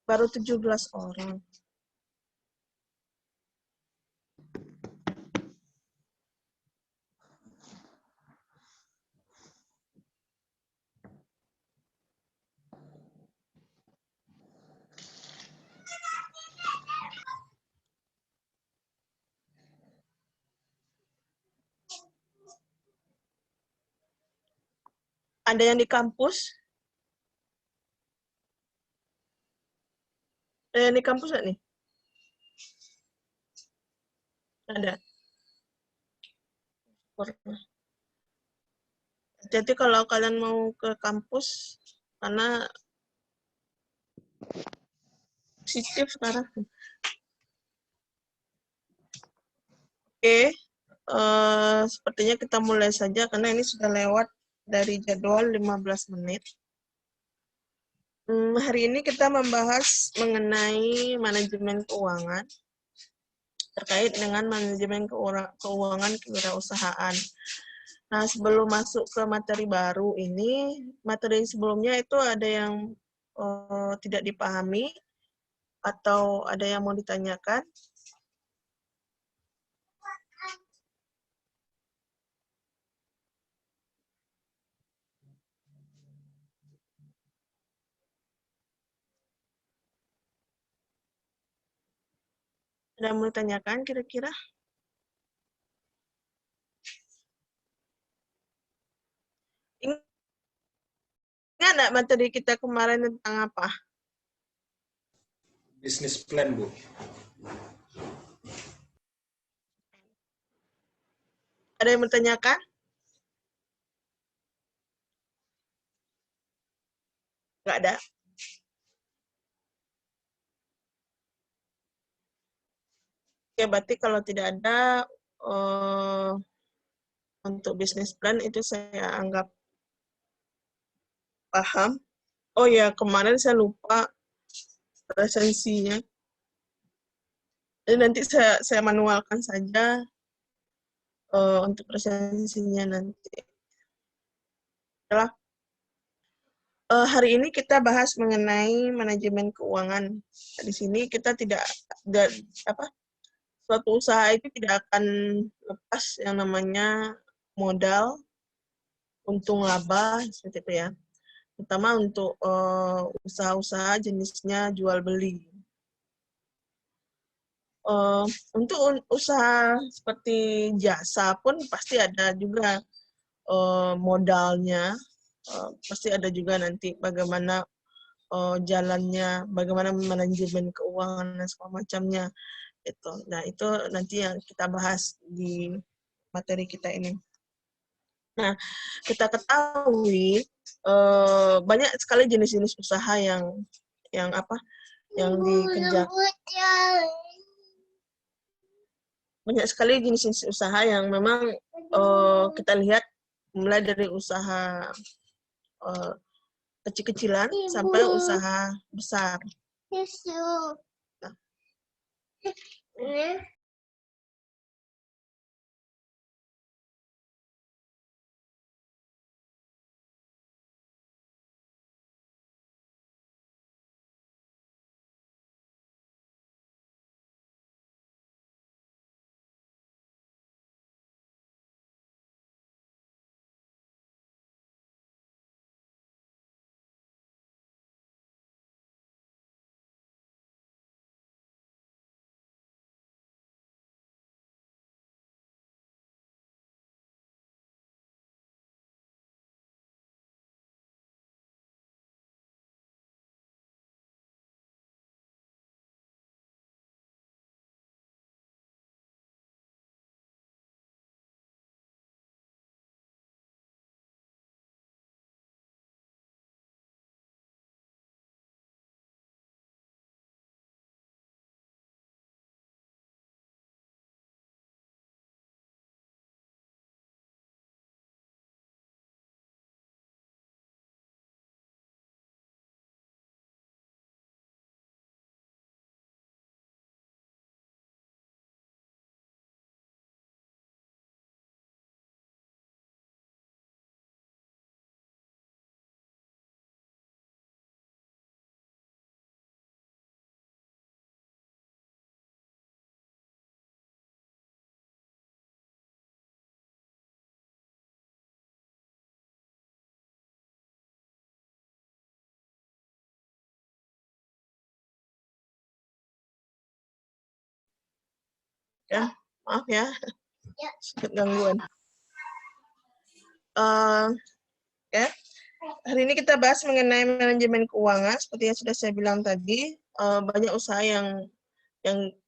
Baru 17 orang. Ada yang di kampus? Ada yang di kampus nggak nih? Ada. Jadi kalau kalian mau ke kampus, karena positif sekarang. Oke, sepertinya kita mulai saja karena ini sudah lewat dari jadwal 15 menit. Hari ini kita membahas mengenai manajemen keuangan terkait dengan manajemen keuangan kewirausahaan. Nah, sebelum masuk ke materi baru ini, materi sebelumnya itu ada yang tidak dipahami atau ada yang mau ditanyakan? Ada yang mau ditanyakan kira-kira? Ingat nggak materi kita kemarin tentang apa? Bisnis plan, Bu. Ada yang bertanyakan? Nggak ada. Oke, berarti kalau tidak ada untuk bisnis plan itu saya anggap paham. Oh ya, kemarin saya lupa presensinya. Jadi nanti saya manualkan saja untuk presensinya nanti. Setelah hari ini kita bahas mengenai manajemen keuangan. Di sini kita tidak suatu usaha itu tidak akan lepas yang namanya modal, untung laba seperti itu ya. Terutama untuk usaha-usaha jenisnya jual beli. Untuk usaha seperti jasa pun pasti ada juga modalnya, pasti ada juga nanti bagaimana jalannya, bagaimana manajemen keuangan dan segala macamnya. Itu. Nah, itu nanti yang kita bahas di materi kita ini. Nah, kita ketahui banyak sekali jenis-jenis usaha yang dikerjakan. Banyak sekali jenis-jenis usaha yang memang kita lihat mulai dari usaha kecil-kecilan sampai usaha besar. Nah. Ya, maaf ya, sedikit gangguan. Ya, hari ini kita bahas mengenai manajemen keuangan. Seperti yang sudah saya bilang tadi, banyak usaha yang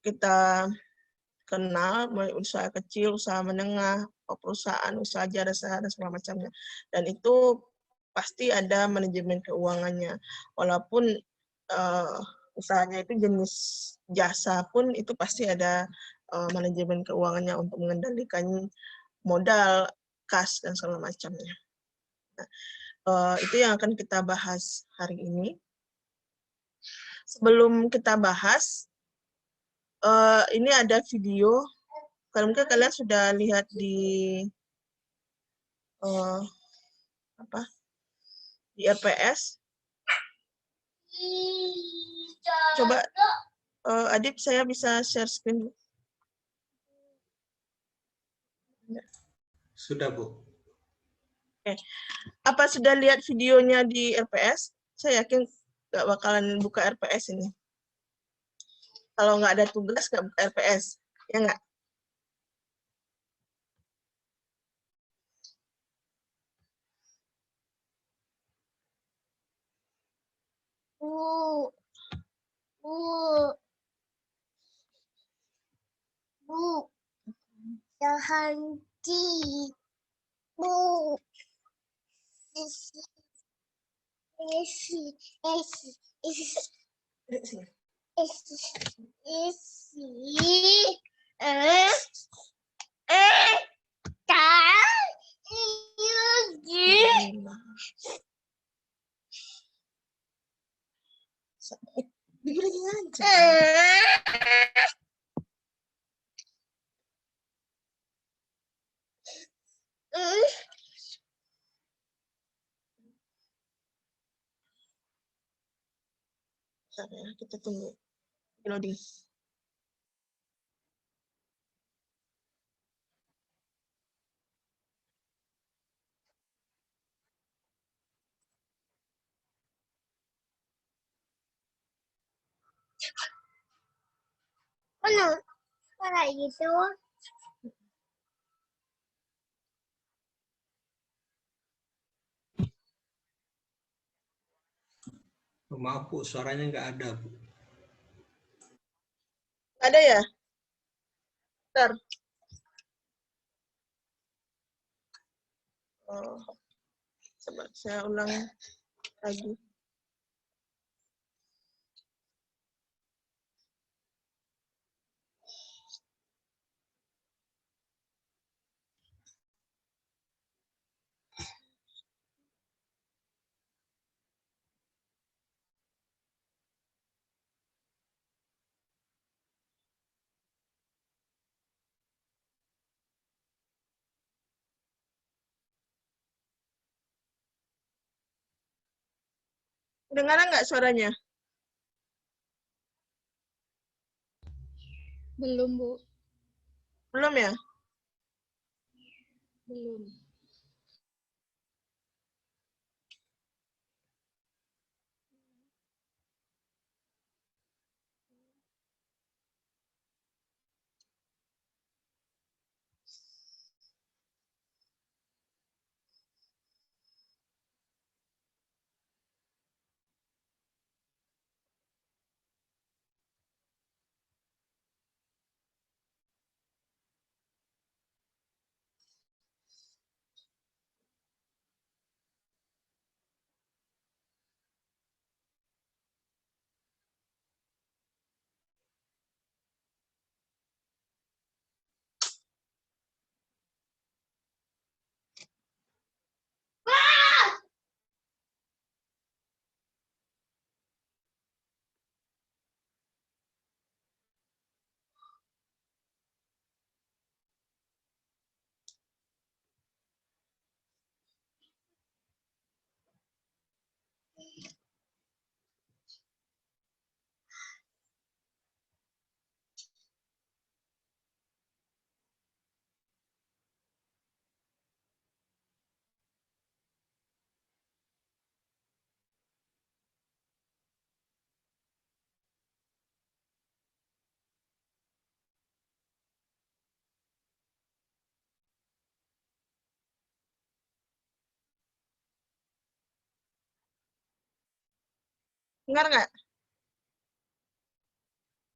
kita kenal, mulai usaha kecil, usaha menengah, perusahaan, usaha jasa dan segala macamnya. Dan itu pasti ada manajemen keuangannya. Walaupun usahanya itu jenis jasa pun itu pasti ada manajemen keuangannya untuk mengendalikan modal, kas, dan segala macamnya. Nah, itu yang akan kita bahas hari ini. Sebelum kita bahas, ini ada video. Mungkin kalian sudah lihat di di RPS. Coba Adip, saya bisa share screen. Sudah, Bu. Oke. Apa sudah lihat videonya di RPS? Saya yakin nggak bakalan buka RPS ini. Kalau nggak ada tugas, nggak buka RPS. Ya nggak? Kita tunggu loading. Kayak gitu. Maaf, Bu, suaranya nggak ada, Bu. Ada ya? Bentar. Coba saya ulang lagi. Dengar nggak suaranya? Belum, Bu. Belum ya? Belum. Dengar nggak?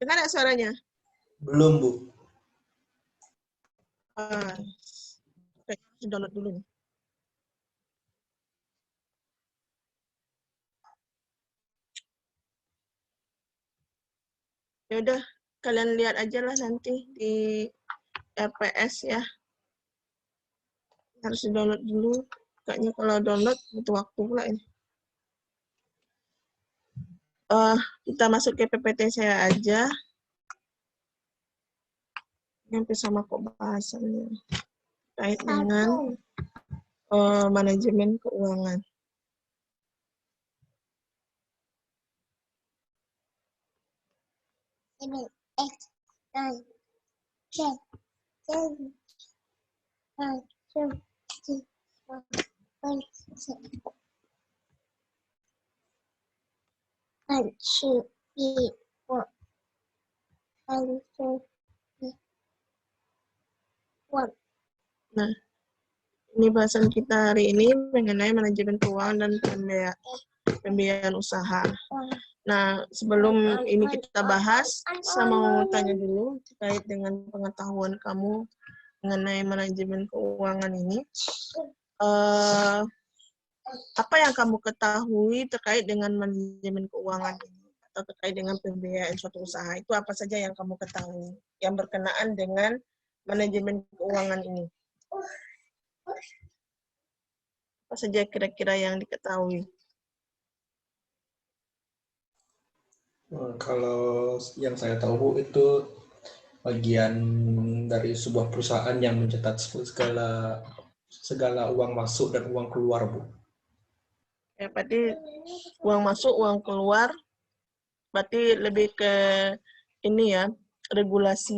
Dengar nggak suaranya? Belum, Bu. Kayaknya download dulu nih. Ya udah, kalian lihat aja lah nanti di RPS ya. Harus download dulu. Kayaknya kalau download butuh waktu pula ini. Kita masuk ke PPT saya aja. Sampai sama kok bahasannya. Terkait dengan manajemen keuangan. Nah, ini bahasan kita hari ini mengenai manajemen keuangan dan pembiayaan usaha. Nah, sebelum ini kita bahas, saya mau tanya dulu terkait dengan pengetahuan kamu mengenai manajemen keuangan ini. Apa yang kamu ketahui terkait dengan manajemen keuangan ini? Atau terkait dengan pembiayaan suatu usaha? Itu apa saja yang kamu ketahui yang berkenaan dengan manajemen keuangan ini? Apa saja kira-kira yang diketahui? Kalau yang saya tahu, Bu, itu bagian dari sebuah perusahaan yang mencatat segala uang masuk dan uang keluar, Bu. Ya, berarti uang masuk, uang keluar, berarti lebih ke ini ya, regulasi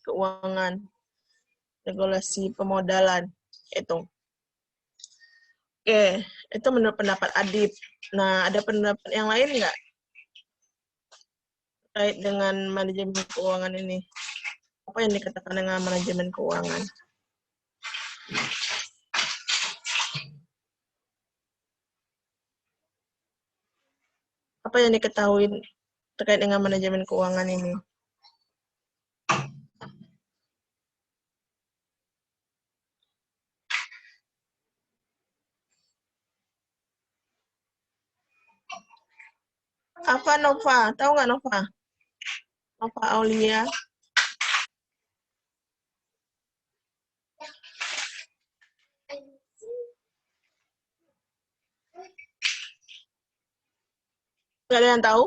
keuangan, regulasi pemodalan itu. Oke, itu menurut pendapat Adib. Nah, ada pendapat yang lain nggak terkait dengan manajemen keuangan ini? Apa yang dikatakan dengan manajemen keuangan? Apa yang diketahui terkait dengan manajemen keuangan ini? Apa Nova? Tahu nggak Nova? Nova Aulia? Nggak ada yang tahu?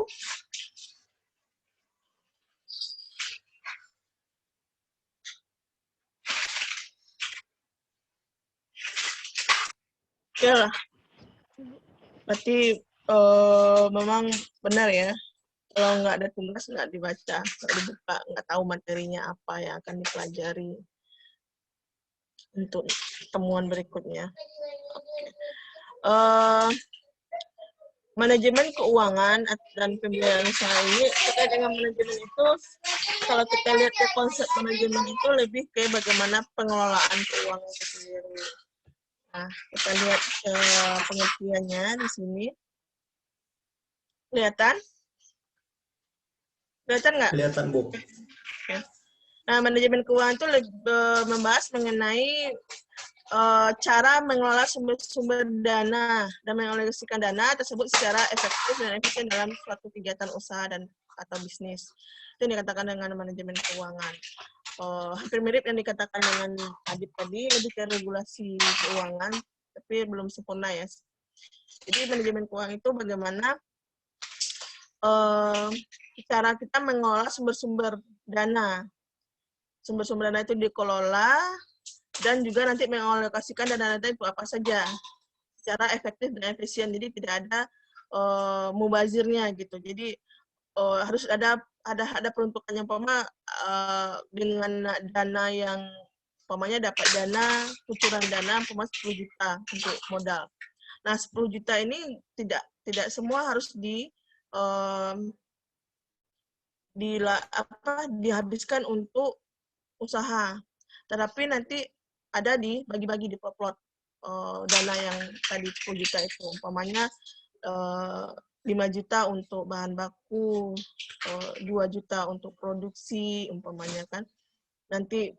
Ya lah. Berarti memang benar ya. Kalau nggak ada tugas, nggak dibaca. Nggak dibuka, nggak tahu materinya apa yang akan dipelajari untuk temuan berikutnya. Manajemen keuangan dan pembiayaan usaha ini terkait dengan manajemen itu, kalau kita lihat ke konsep manajemen itu lebih ke bagaimana pengelolaan keuangan itu sendiri. Nah, kita lihat pengertiannya di sini. Kelihatan? Kelihatan nggak? Kelihatan, Bu. Nah, manajemen keuangan itu membahas mengenai cara mengelola sumber-sumber dana dan mengalokasikan dana tersebut secara efektif dan efisien dalam suatu kegiatan usaha dan atau bisnis. Itu yang dikatakan dengan manajemen keuangan. Hampir mirip yang dikatakan dengan Adib tadi, lebih ke regulasi keuangan, tapi belum sempurna ya. Jadi manajemen keuangan itu bagaimana cara kita mengelola sumber-sumber dana. Sumber-sumber dana itu dikelola dan juga nanti mengalokasikan dana-dana itu apa saja secara efektif dan efisien. Jadi tidak ada mubazirnya gitu. Jadi harus ada peruntukannya, dengan dana yang dapat dana, kucuran dana 10 juta untuk modal. Nah, 10 juta ini tidak semua harus dihabiskan untuk usaha. Tetapi nanti ada dibagi-bagi di plot dana yang tadi 10 juta itu. Umpamanya 5 juta untuk bahan baku, 2 juta untuk produksi umpamanya kan. Nanti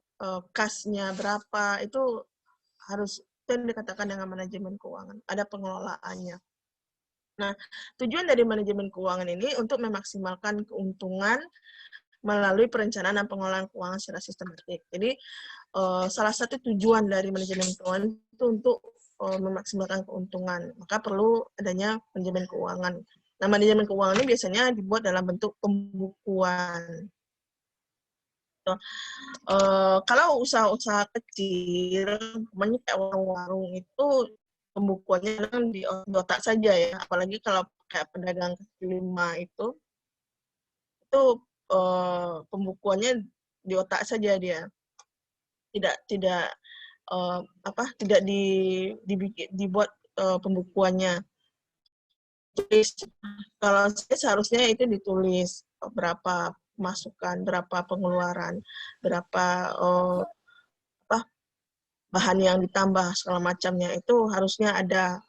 kasnya berapa, itu harus itu yang dikatakan dengan manajemen keuangan. Ada pengelolaannya. Nah, tujuan dari manajemen keuangan ini untuk memaksimalkan keuntungan melalui perencanaan dan pengelolaan keuangan secara sistematik. Jadi, salah satu tujuan dari manajemen keuangan itu untuk memaksimalkan keuntungan. Maka perlu adanya manajemen keuangan. Nah, manajemen keuangan ini biasanya dibuat dalam bentuk pembukuan. Kalau usaha-usaha kecil, namanya kayak warung-warung itu pembukuannya kan di otak saja ya. Apalagi kalau kayak pedagang kaki lima itu pembukuannya di otak saja dia. Tidak dibuat pembukuannya. Tulis. Kalau saya seharusnya itu ditulis berapa masukan, berapa pengeluaran, berapa bahan yang ditambah segala macamnya, itu harusnya ada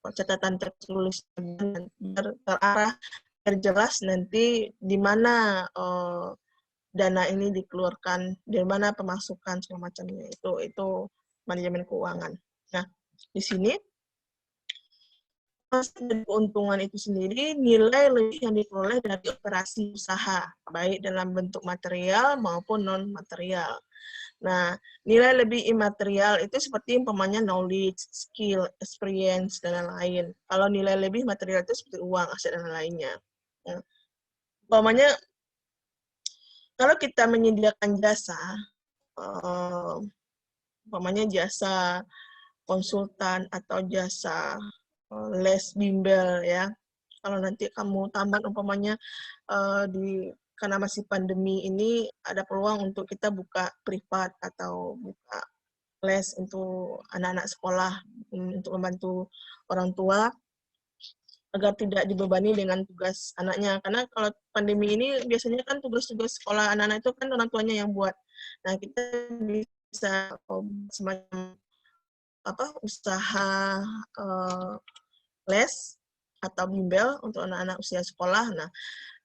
catatan tertulis biar terarah, biar jelas nanti di mana dana ini dikeluarkan, di mana pemasukan segala macamnya, itu manajemen keuangan. Nah, di sini dari keuntungan itu sendiri, nilai lebih yang diperoleh dari operasi usaha, baik dalam bentuk material maupun non-material. Nah, nilai lebih imaterial itu seperti umpamanya knowledge, skill, experience, dan lain-lain. Kalau nilai lebih material itu seperti uang, aset, dan lainnya. Ya. Umpamanya, kalau kita menyediakan jasa, umpamanya jasa konsultan atau jasa les bimbel ya. Kalau nanti kamu tamat umpamanya karena masih pandemi ini ada peluang untuk kita buka privat atau buka les untuk anak-anak sekolah untuk membantu orang tua agar tidak dibebani dengan tugas anaknya. Karena kalau pandemi ini biasanya kan tugas-tugas sekolah anak-anak itu kan orang tuanya yang buat. Nah, kita bisa semacam usaha les atau bimbel untuk anak-anak usia sekolah. Nah,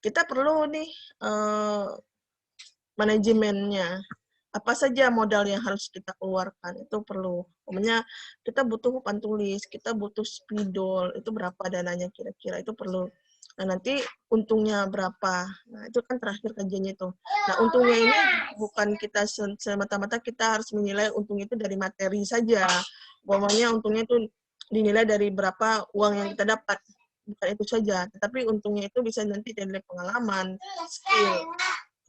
kita perlu nih manajemennya. Apa saja modal yang harus kita keluarkan, itu perlu. Umumnya kita butuh papan tulis, kita butuh spidol, itu berapa dananya kira-kira, itu perlu. Nah, nanti untungnya berapa. Nah, itu kan terakhir kajiannya itu. Nah, untungnya ini bukan kita semata-mata kita harus menilai untung itu dari materi saja. Pokoknya untungnya itu dinilai dari berapa uang yang kita dapat. Bukan itu saja, tetapi untungnya itu bisa nanti dari pengalaman, skill,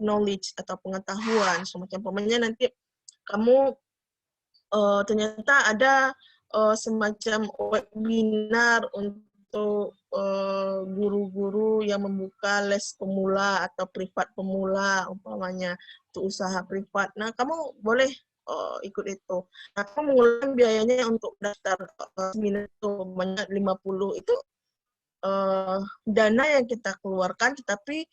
knowledge atau pengetahuan semacam pemainnya. Nanti kamu ternyata ada semacam webinar untuk guru-guru yang membuka les pemula atau privat pemula umpamanya untuk usaha privat. Nah, kamu boleh ikut itu. Nah, kamu mengeluarkan biayanya untuk daftar seminar itu banyak 50 itu dana yang kita keluarkan, tetapi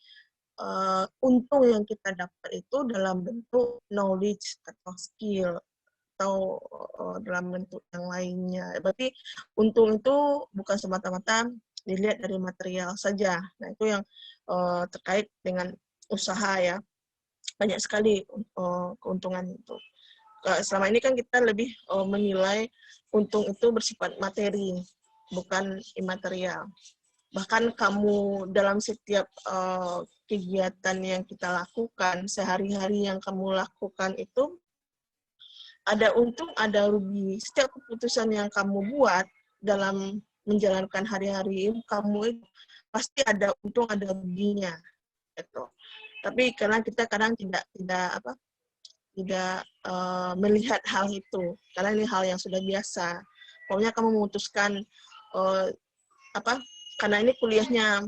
untung yang kita dapat itu dalam bentuk knowledge atau skill atau dalam bentuk yang lainnya. Berarti untung itu bukan semata-mata dilihat dari material saja. Nah, itu yang terkait dengan usaha ya. Banyak sekali keuntungan itu. Selama ini kan kita lebih menilai untung itu bersifat materi, bukan imaterial. Bahkan kamu dalam setiap kegiatan yang kita lakukan, sehari-hari yang kamu lakukan itu, ada untung, ada rugi. Setiap keputusan yang kamu buat dalam menjalankan hari-hari kamu pasti ada untung, ada ruginya. Gitu. Tapi karena kita kadang tidak melihat hal itu, karena ini hal yang sudah biasa. Pokoknya kamu memutuskan karena ini kuliahnya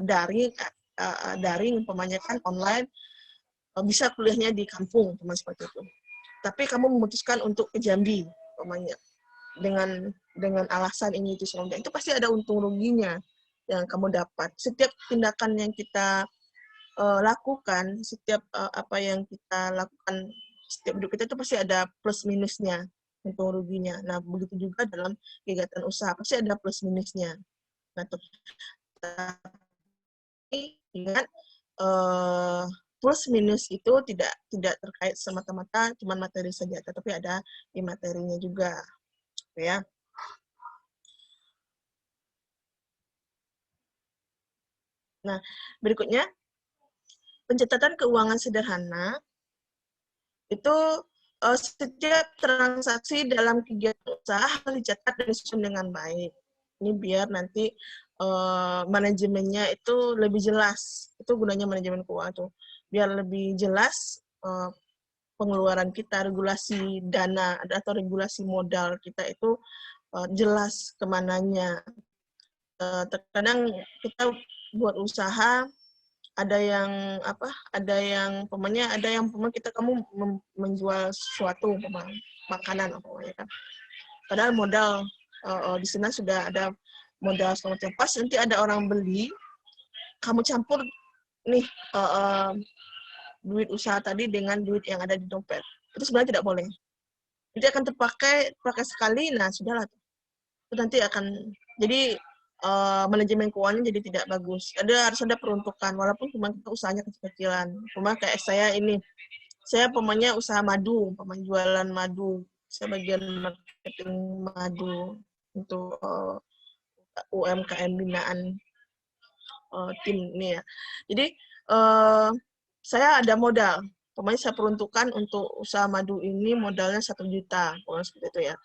daring, umpamanya kan online, bisa kuliahnya di kampung, seperti itu. Tapi kamu memutuskan untuk ke Jambi, umpamanya, dengan alasan ini itu semua, itu pasti ada untung ruginya yang kamu dapat. Setiap tindakan yang kita lakukan, setiap apa yang kita lakukan, setiap hidup kita itu pasti ada plus minusnya, untung ruginya. Nah, begitu juga dalam kegiatan usaha, pasti ada plus minusnya. Nah, tapi ingat plus minus itu tidak terkait semata-mata cuma materi saja, tetapi ada di materinya juga, ya. Nah, berikutnya pencatatan keuangan sederhana itu setiap transaksi dalam kegiatan usaha harus dicatat dan disusun dengan baik. Ini biar nanti manajemennya itu lebih jelas. Itu gunanya manajemen keuangan tuh. Biar lebih jelas pengeluaran kita, regulasi dana atau regulasi modal kita itu jelas kemananya. Terkadang kita buat usaha ada yang kamu menjual sesuatu makanan kan, padahal modal di sana sudah ada modal semacam, pas nanti ada orang beli, kamu campur nih duit usaha tadi dengan duit yang ada di dompet, itu sebenarnya tidak boleh. Nanti akan terpakai sekali, nah sudahlah, itu nanti akan jadi manajemen keuangannya jadi tidak bagus. Harus ada peruntukan, walaupun cuma kita usahanya kecil-kecilan. Cuma kayak saya ini, saya pemainnya usaha madu, pemain jualan madu, saya bagian marketing madu untuk UMKM binaan tim ini ya. Jadi saya ada modal, pemain saya peruntukan untuk usaha madu ini modalnya 1 juta, seperti itu ya.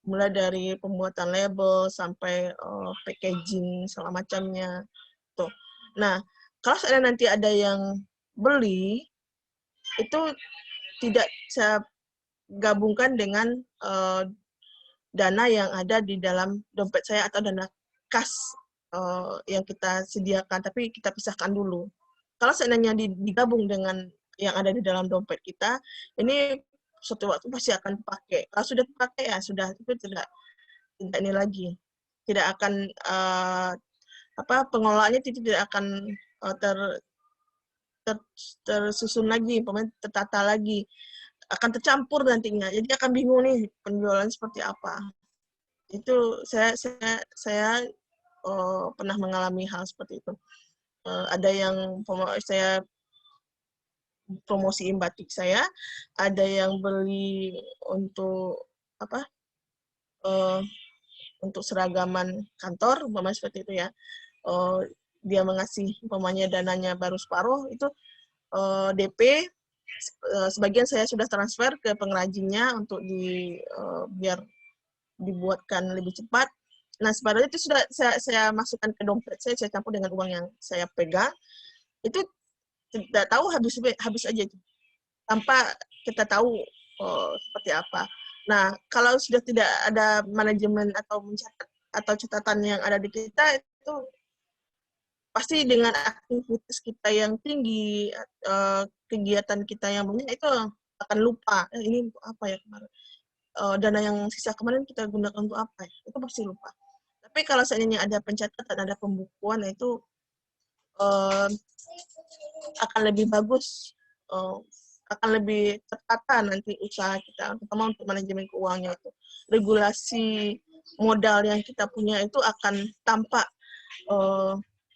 Mulai dari pembuatan label sampai packaging segala macamnya tuh. Nah, kalau seandainya nanti ada yang beli, itu tidak saya gabungkan dengan dana yang ada di dalam dompet saya atau dana kas yang kita sediakan, tapi kita pisahkan dulu. Kalau seandainya digabung dengan yang ada di dalam dompet kita, ini suatu waktu pasti akan dipakai. Kalau sudah dipakai ya sudah, itu tidak ini lagi, tidak akan pengelolaannya tidak akan tersusun lagi, tertata lagi, akan tercampur nantinya. Jadi akan bingung nih penjualan seperti apa. Itu saya pernah mengalami hal seperti itu. Ada yang saya promosiin batik saya, ada yang beli untuk untuk seragaman kantor, umpamanya seperti itu ya. Dia mengasih umpamanya dananya baru separuh, itu DP, sebagian saya sudah transfer ke pengrajinnya untuk biar dibuatkan lebih cepat. Nah, separuhnya itu sudah saya masukkan ke dompet saya campur dengan uang yang saya pegang. Itu tidak tahu habis aja itu, tanpa kita tahu seperti apa. Nah, kalau sudah tidak ada manajemen atau mencatat atau catatan yang ada di kita, itu pasti dengan aktivitas kita yang tinggi, kegiatan kita yang banyak, itu akan lupa. Ini untuk apa ya kemarin? Dana yang sisa kemarin kita gunakan untuk apa ya? Itu pasti lupa. Tapi kalau seandainya ada pencatatan, ada pembukuan, itu akan lebih bagus, akan lebih tertata nanti usaha kita, terutama untuk manajemen keuangannya itu. Regulasi modal yang kita punya itu akan tampak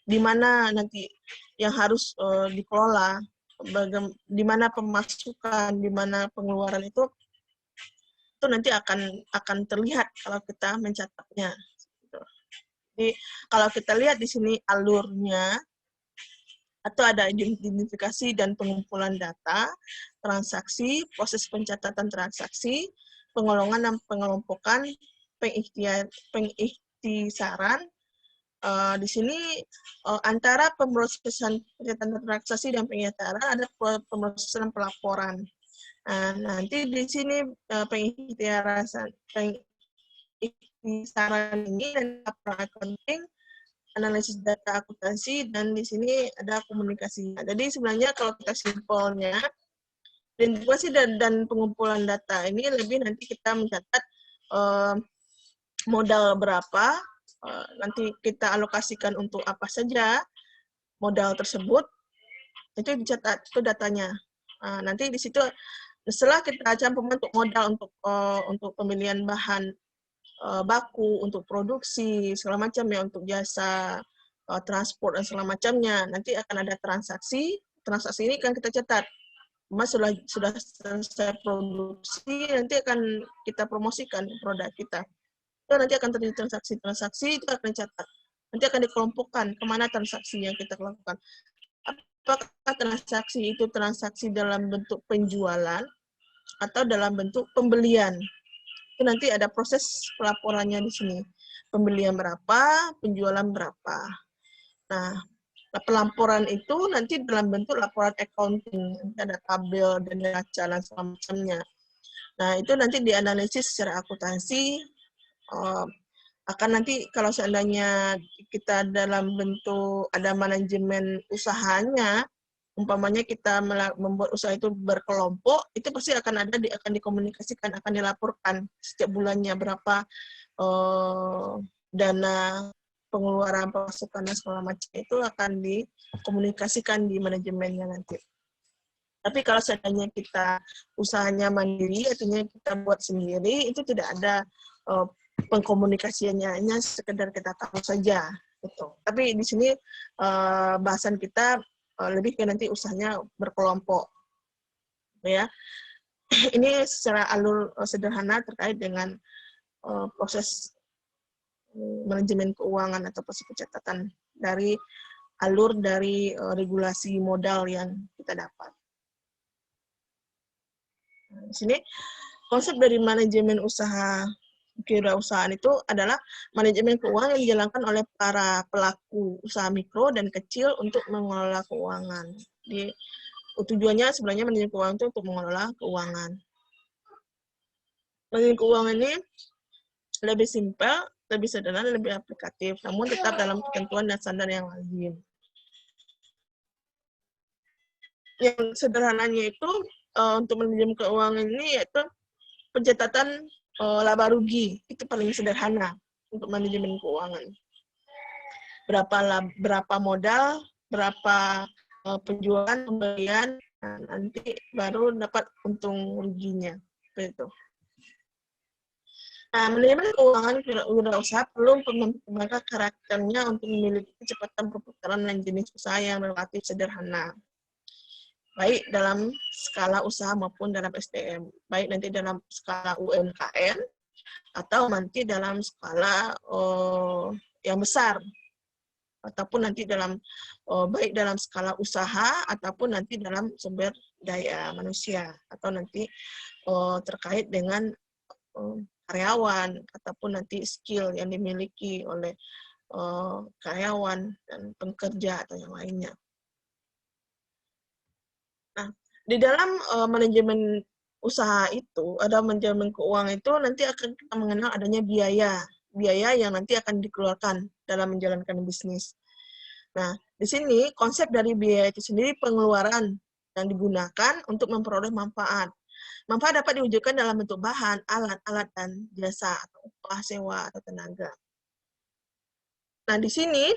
di mana nanti yang harus dikelola, di mana pemasukan, di mana pengeluaran itu nanti akan terlihat kalau kita mencatatnya. Jadi kalau kita lihat di sini alurnya, atau ada identifikasi dan pengumpulan data, transaksi, proses pencatatan transaksi, pengolongan dan pengelompokan, pengikhtisaran. Di sini antara pemrosesan pencatatan transaksi dan pengikhtisaran ada pemrosesan pelaporan. Nanti di sini pengikhtisaran ini dan laporan accounting, analisis data akuntansi, dan di sini ada komunikasinya. Jadi sebenarnya kalau kita simpelnya, identifikasi dan pengumpulan data ini lebih nanti kita mencatat modal berapa, nanti kita alokasikan untuk apa saja modal tersebut, itu dicatat, itu datanya. Nanti di situ setelah kita campur untuk modal untuk pemilihan bahan baku, untuk produksi, segala macam ya, untuk jasa transport dan segala macamnya. Nanti akan ada transaksi. Transaksi ini kan kita catat. Mas sudah selesai produksi, nanti akan kita promosikan produk kita. Itu nanti akan terjadi transaksi itu akan dicatat. Nanti akan dikelompokkan kemana transaksi yang kita lakukan. Apakah transaksi itu transaksi dalam bentuk penjualan atau dalam bentuk pembelian? Itu nanti ada proses pelaporannya di sini. Pembelian berapa, penjualan berapa. Nah, pelaporan itu nanti dalam bentuk laporan accounting, ada tabel dan neraca dan semacamnya. Nah, itu nanti dianalisis secara akuntansi, akan nanti kalau seandainya kita dalam bentuk ada manajemen usahanya, umpamanya kita membuat usaha itu berkelompok, itu pasti akan dikomunikasikan, akan dilaporkan setiap bulannya berapa dana pengeluaran, pemasukan dan segala macam itu akan dikomunikasikan di manajemennya nanti. Tapi kalau seandainya kita usahanya mandiri, artinya kita buat sendiri, itu tidak ada pengkomunikasiannya, hanya sekedar kita tahu saja. Gitu. Tapi di sini bahasan kita lebih ke nanti usahanya berkelompok. Ya. Ini secara alur sederhana terkait dengan proses manajemen keuangan atau proses pencatatan dari alur dari regulasi modal yang kita dapat. Di sini konsep dari manajemen usaha kewirausahaan itu adalah manajemen keuangan yang dijalankan oleh para pelaku usaha mikro dan kecil untuk mengelola keuangan. Di tujuannya sebenarnya manajemen keuangan itu untuk mengelola keuangan. Manajemen keuangan ini lebih simpel, lebih sederhana, lebih aplikatif, namun tetap dalam ketentuan dan standar yang lazim. Yang sederhananya itu untuk manajemen keuangan ini yaitu pencatatan laba rugi, itu paling sederhana untuk manajemen keuangan. Berapa modal, berapa penjualan, pembelian, nah, nanti baru dapat untung ruginya. Begitu. Nah, manajemen keuangan wirausaha perlu mempertimbangkan karakternya untuk memiliki kecepatan perputaran dan jenis usaha yang relatif sederhana, baik dalam skala usaha maupun dalam SDM, baik nanti dalam skala UMKM atau nanti dalam skala yang besar, ataupun nanti dalam baik dalam skala usaha ataupun nanti dalam sumber daya manusia, atau nanti terkait dengan karyawan ataupun nanti skill yang dimiliki oleh karyawan dan pekerja atau yang lainnya. Nah, di dalam manajemen usaha itu, ada manajemen keuangan itu nanti akan kita mengenal adanya biaya yang nanti akan dikeluarkan dalam menjalankan bisnis. Nah, di sini konsep dari biaya itu sendiri pengeluaran yang digunakan untuk memperoleh manfaat. Manfaat dapat diwujudkan dalam bentuk bahan, alat, dan jasa, atau upah, sewa, atau tenaga. Nah, di sini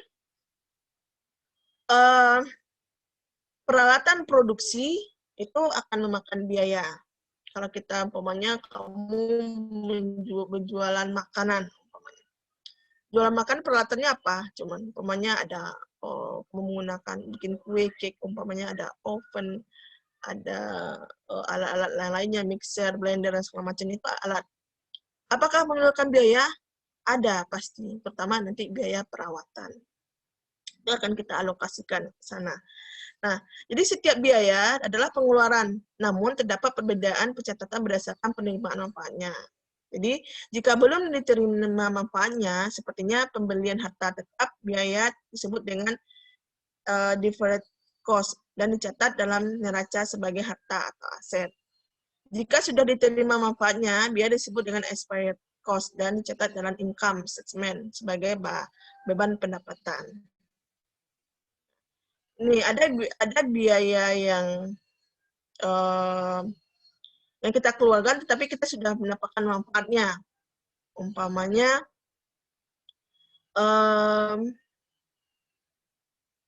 peralatan produksi itu akan memakan biaya. Kalau kita umpamanya kamu menjualan makanan, jualan makan peralatannya apa? Cuman umpamanya ada menggunakan bikin kue, cake, umpamanya ada oven, ada alat-alat lainnya, mixer, blender, dan segala macam itu alat. Apakah mengeluarkan biaya? Ada pasti. Pertama nanti biaya perawatan. Itu akan kita alokasikan ke sana. Nah, jadi setiap biaya adalah pengeluaran, namun terdapat perbedaan pencatatan berdasarkan penerimaan manfaatnya. Jadi, jika belum diterima manfaatnya, sepertinya pembelian harta tetap, biaya disebut dengan deferred cost dan dicatat dalam neraca sebagai harta atau aset. Jika sudah diterima manfaatnya, biaya disebut dengan expired cost dan dicatat dalam income statement sebagai beban pendapatan. Nih, ada biaya yang kita keluarkan, tetapi kita sudah mendapatkan manfaatnya. Umpamanya,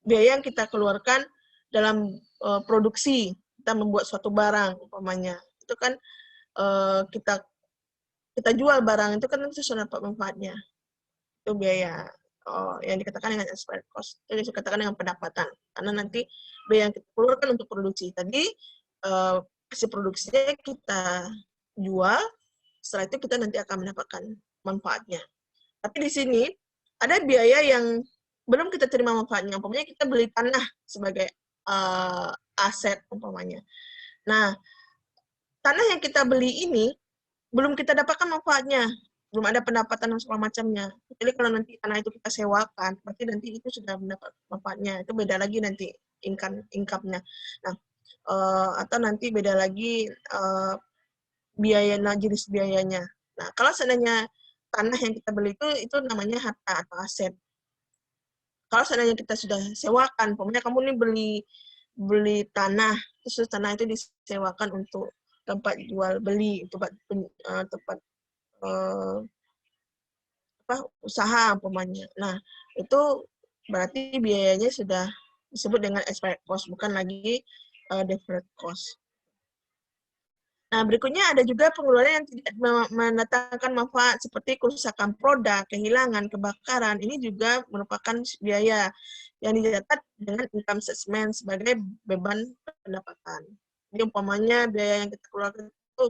biaya yang kita keluarkan dalam produksi, kita membuat suatu barang, umpamanya. Itu kan kita kita jual barang itu kan itu sudah dapat manfaatnya. Itu biaya yang dikatakan dengan expired cost. Itu dikatakan dengan pendapatan. Karena nanti biaya yang kita keluarkan untuk produksi. Tadi hasil produksinya kita jual, setelah itu kita nanti akan mendapatkan manfaatnya. Tapi di sini ada biaya yang belum kita terima manfaatnya. Umpamanya kita beli tanah sebagai aset umpamanya. Nah, tanah yang kita beli ini belum kita dapatkan manfaatnya, belum ada pendapatan dan segala macamnya. Jadi kalau nanti tanah itu kita sewakan, berarti nanti itu sudah mendapat manfaatnya. Itu beda lagi nanti income-nya. Nah, atau nanti beda lagi biaya, jenis biayanya. Nah, kalau seandainya tanah yang kita beli itu namanya harta atau aset. Kalau seandainya kita sudah sewakan, pokoknya kamu nih beli tanah, terus tanah itu disewakan untuk tempat jual beli, tempat usaha umpamanya. Nah, itu berarti biayanya sudah disebut dengan expired cost, bukan lagi deferred cost. Nah, berikutnya ada juga pengeluaran yang tidak mendatangkan manfaat seperti kerusakan produk, kehilangan, kebakaran. Ini juga merupakan biaya yang dicatat dengan income statement sebagai beban pendapatan. Jadi umpamanya biaya yang kita keluarkan itu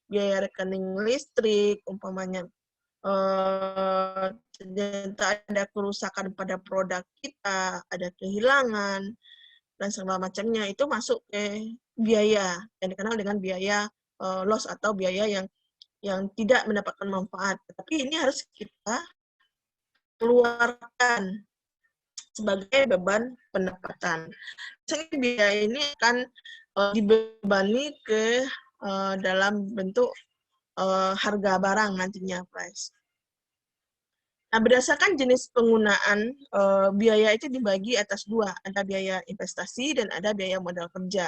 biaya rekening listrik, umpamanya ternyata ada kerusakan pada produk kita, ada kehilangan, dan segala macamnya, itu masuk ke biaya yang dikenal dengan biaya loss atau biaya yang tidak mendapatkan manfaat. Tapi ini harus kita keluarkan sebagai beban pendapatan. Misalnya biaya ini akan dibebani ke dalam bentuk harga barang nantinya, price. Nah, berdasarkan jenis penggunaan, biaya itu dibagi atas dua. Ada biaya investasi dan ada biaya modal kerja.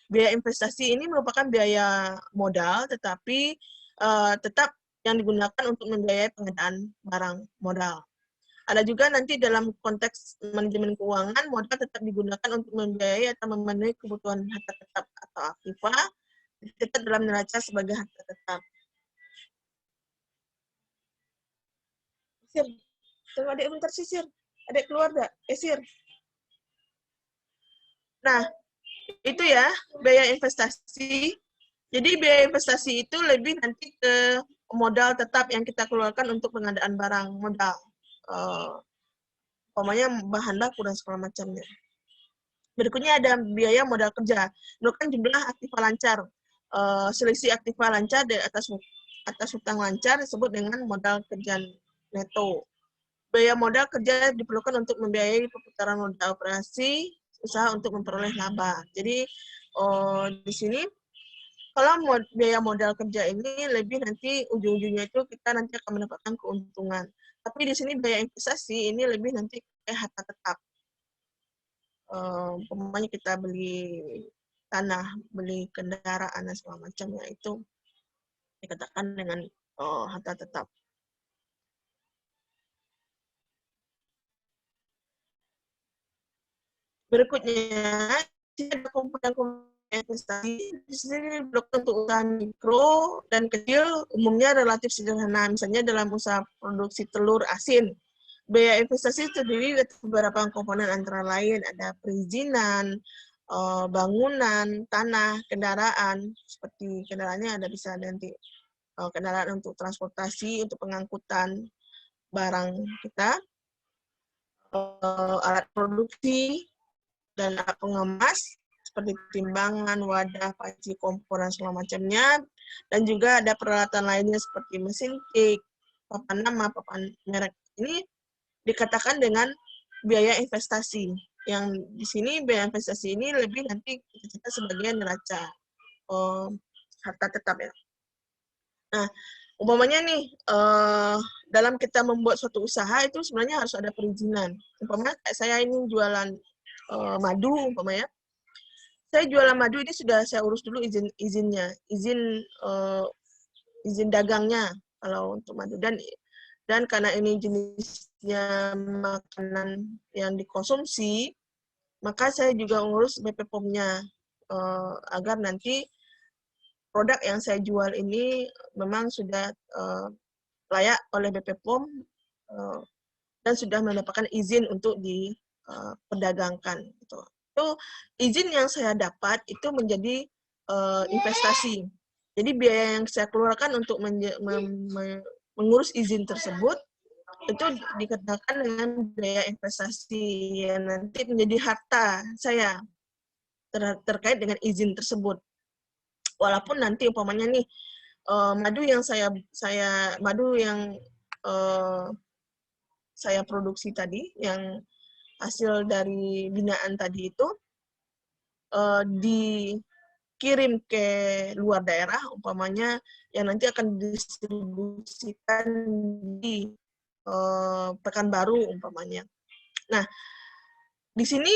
Biaya investasi ini merupakan biaya modal, tetapi tetap yang digunakan untuk membiayai pengadaan barang modal. Ada juga nanti dalam konteks manajemen keuangan, modal tetap digunakan untuk membiayai atau memenuhi kebutuhan harta tetap atau aktiva, tetap dalam neraca sebagai harta tetap. Sir, tunggu adik bentar sisir. Adik keluar gak? Sir. Nah, itu ya, biaya investasi. Jadi biaya investasi itu lebih nanti ke modal tetap yang kita keluarkan untuk pengadaan barang modal. Umpamanya bahan baku dan segala macamnya. Berikutnya ada biaya modal kerja. Menurutkan jumlah aktiva lancar. Selisih aktiva lancar dari atas hutang lancar disebut dengan modal kerja neto. Biaya modal kerja diperlukan untuk membiayai perputaran modal operasi usaha untuk memperoleh laba. Jadi di sini kalau biaya modal kerja ini lebih nanti ujung-ujungnya itu kita nanti akan mendapatkan keuntungan. Tapi di sini biaya investasi ini lebih nanti ke harta tetap. Umpamanya kita beli tanah, beli kendaraan dan segala macamnya, itu dikatakan dengan harta tetap. Berikutnya, ada komponen investasi. Di sini blok untuk usaha mikro dan kecil umumnya relatif sederhana. Misalnya dalam usaha produksi telur asin. Biaya investasi terdiri dari beberapa komponen antara lain ada perizinan, bangunan, tanah, kendaraan. Seperti kendaraannya ada bisa nanti kendaraan untuk transportasi, untuk pengangkutan barang kita, alat produksi, dan alat pengemas seperti timbangan, wadah, panci, kompor, dan segala macamnya. Dan juga ada peralatan lainnya seperti mesin tik, papan nama, papan merek. Ini dikatakan dengan biaya investasi. Yang di sini biaya investasi ini lebih nanti kita sebagai neraca harta tetap ya. Nah, umpamanya nih, dalam kita membuat suatu usaha itu sebenarnya harus ada perizinan. Umpamanya saya ini jualan madu umpamanya. Saya jualan madu ini sudah saya urus dulu izinnya, izin dagangnya kalau untuk madu, dan karena ini jenisnya makanan yang dikonsumsi, maka saya juga ngurus BP POM-nya agar nanti produk yang saya jual ini memang sudah layak oleh BP POM dan sudah mendapatkan izin untuk diperdagangkan. Gitu. Itu izin yang saya dapat itu menjadi investasi. Jadi biaya yang saya keluarkan untuk mengurus izin tersebut itu dikatakan dengan biaya investasi yang nanti menjadi harta saya terkait dengan izin tersebut. Walaupun nanti umpamanya nih madu yang saya produksi tadi, yang hasil dari binaan tadi itu dikirim ke luar daerah, umpamanya yang nanti akan didistribusikan di Pekanbaru umpamanya. Nah, di sini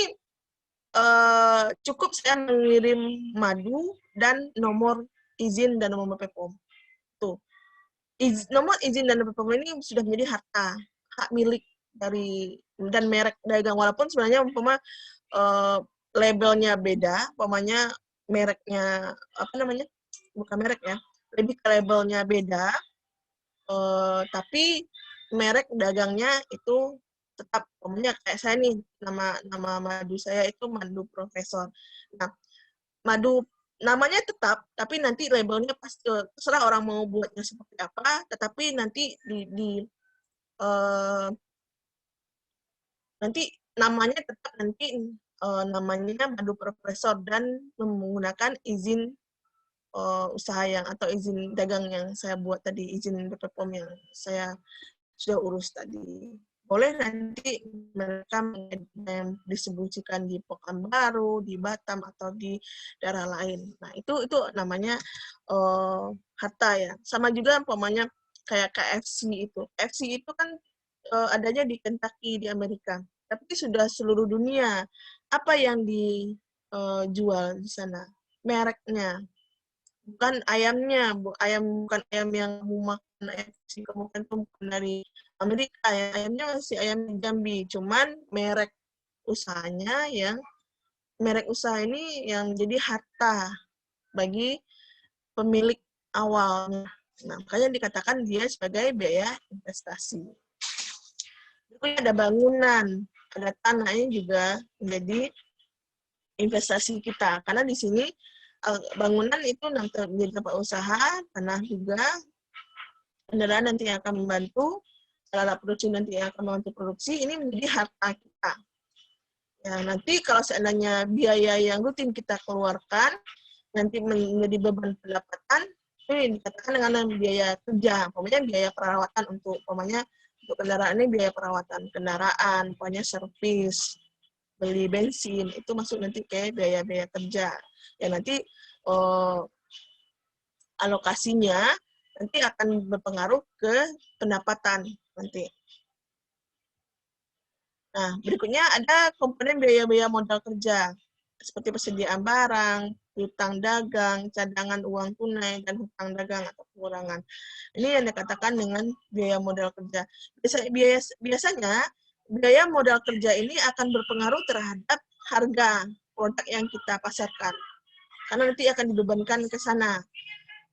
cukup saya mengirim madu dan nomor izin dan nomor BP POM. Tuh. Nomor izin dan nomor BP POM ini sudah menjadi hak milik dari dan merek dagang, walaupun sebenarnya umpama labelnya beda, umpamanya mereknya bukan merek ya, lebih ke labelnya beda, tapi merek dagangnya itu tetap, umpamanya kayak saya nih, nama madu saya itu madu Profesor. Nah, madu namanya tetap, tapi nanti labelnya pasti terserah orang mau buatnya seperti apa, tetapi nanti nanti namanya tetap namanya madu Profesor dan menggunakan izin usaha atau izin dagang yang saya buat tadi, izin BP POM yang saya sudah urus tadi. Boleh nanti mereka distribusikan di Pekanbaru, di Batam, atau di daerah lain. Nah, itu namanya harta ya. Sama juga umpamanya kayak KFC itu. KFC itu kan adanya di Kentucky, di Amerika. Tapi sudah seluruh dunia. Apa yang dijual di sana? Mereknya. Bukan ayamnya, bukan ayam yang makan KFC, kemudian itu bukan dari Amerika ya, ayamnya masih ayam Jambi, cuman merek usahanya merek usaha ini yang jadi harta bagi pemilik awalnya. Nah, makanya dikatakan dia sebagai biaya investasi. Berikutnya ada bangunan, ada tanahnya juga menjadi investasi kita, karena di sini bangunan itu menjadi tempat usaha, tanah juga, kendaraan nanti yang akan membantu, alat produksi nanti yang akan membantu produksi, ini menjadi harta kita. Ya, nanti kalau seandainya biaya yang rutin kita keluarkan, nanti menjadi beban pendapatan, ini dikatakan dengan biaya kerja, umpamanya biaya perawatan untuk kendaraan ini biaya perawatan kendaraan, umpamanya servis, beli bensin, itu masuk nanti ke biaya-biaya kerja. Ya nanti alokasinya nanti akan berpengaruh ke pendapatan nanti. Nah, berikutnya ada komponen biaya-biaya modal kerja, seperti persediaan barang, hutang dagang, cadangan uang tunai, dan hutang dagang atau pengurangan. Ini yang dikatakan dengan biaya modal kerja. Biasanya, biaya modal kerja ini akan berpengaruh terhadap harga produk yang kita pasarkan. Karena nanti akan dibebankan ke sana.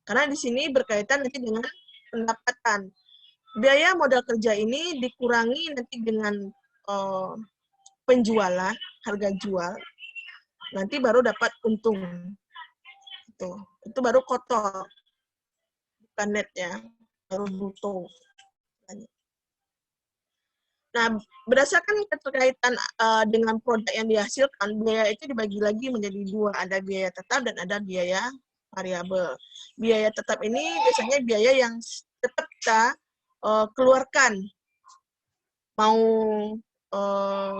Karena di sini berkaitan nanti dengan pendapatan. Biaya modal kerja ini dikurangi nanti dengan penjualan, harga jual. Nanti baru dapat untung. Itu baru kotor. Bukan net ya, baru bruto. Nah, berdasarkan keterkaitan dengan produk yang dihasilkan, biaya itu dibagi lagi menjadi dua. Ada biaya tetap dan ada biaya variabel. Biaya tetap ini biasanya biaya yang tetap kita keluarkan. Mau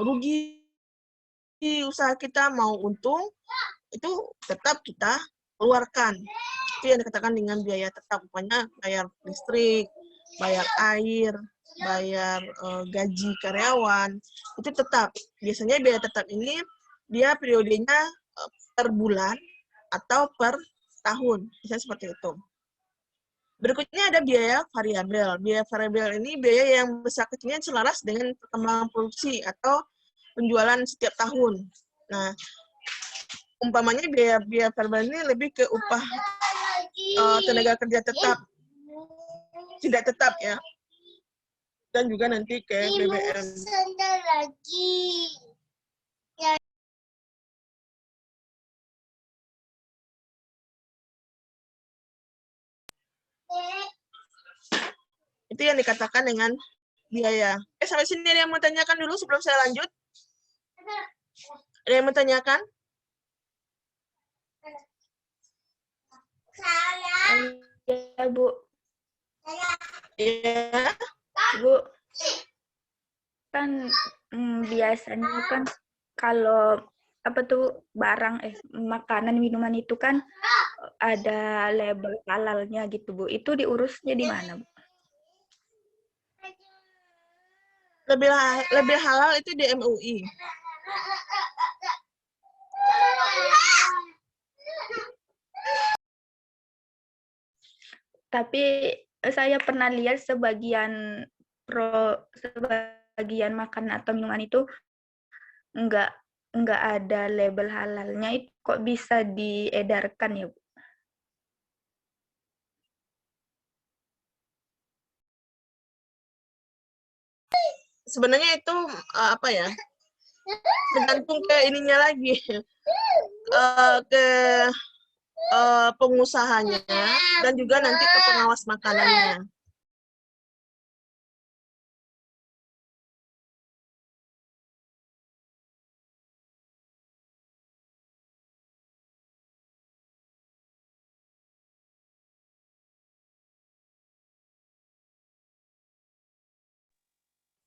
rugi usaha kita, mau untung, itu tetap kita keluarkan. Itu yang dikatakan dengan biaya tetap. Pokoknya bayar listrik, bayar air, bayar gaji karyawan, itu tetap. Biasanya biaya tetap ini dia periodenya per bulan atau per tahun, bisa seperti itu. Berikutnya ada biaya variabel. Biaya variabel ini biaya yang besar kecilnya selaras dengan perkembangan produksi atau penjualan setiap tahun. Nah, umpamanya biaya variabel ini lebih ke upah tenaga kerja tetap, tidak tetap ya. Dan juga nanti ke BBM. lagi. Itu yang dikatakan dengan biaya. Sampai sini ada yang mau tanyakan dulu sebelum saya lanjut? Ada yang mau tanyakan? Ya, Bu. Iya. Bu, kan biasanya kan kalau apa tuh barang makanan minuman itu kan ada label halalnya gitu, Bu. Itu diurusnya di mana, Bu? Lebih halal itu di MUI. Tapi saya pernah lihat sebagian makanan atau minuman itu enggak ada label halalnya, itu kok bisa diedarkan ya, Bu? Sebenarnya itu apa ya? Tergantung ke ininya lagi, ke pengusahanya dan juga nanti ke pengawas makanannya.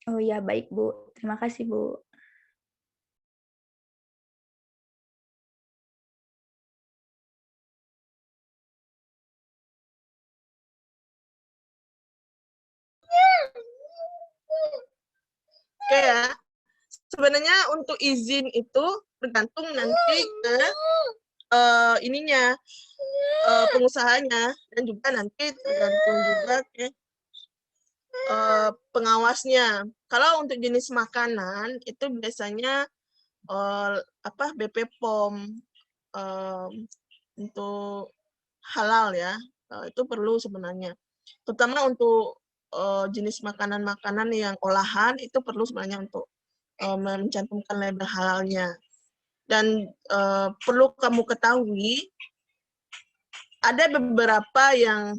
Oh ya, baik, Bu. Terima kasih, Bu. Oke ya. Sebenarnya untuk izin itu bergantung nanti ke ininya, pengusahanya, dan juga nanti tergantung juga ke pengawasnya. Kalau untuk jenis makanan itu biasanya BP POM untuk halal ya, itu perlu sebenarnya. Terutama untuk jenis makanan-makanan yang olahan itu perlu sebenarnya untuk mencantumkan label halalnya. Dan perlu kamu ketahui, ada beberapa yang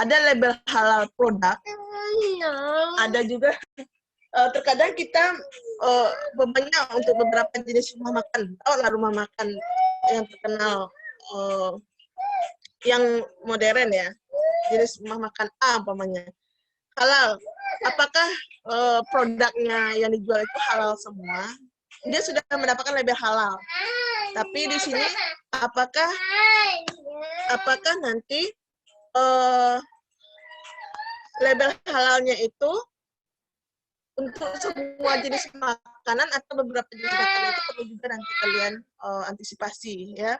ada label halal produk, ada juga terkadang kita banyak untuk beberapa jenis rumah makan, rumah makan yang terkenal, yang modern ya, jenis rumah makan A umpamanya, halal. Apakah produknya yang dijual itu halal semua? Dia sudah mendapatkan label halal. Tapi di sini apakah nanti label halalnya itu untuk semua jenis makanan atau beberapa jenis makanan, itu perlu juga nanti kalian antisipasi ya.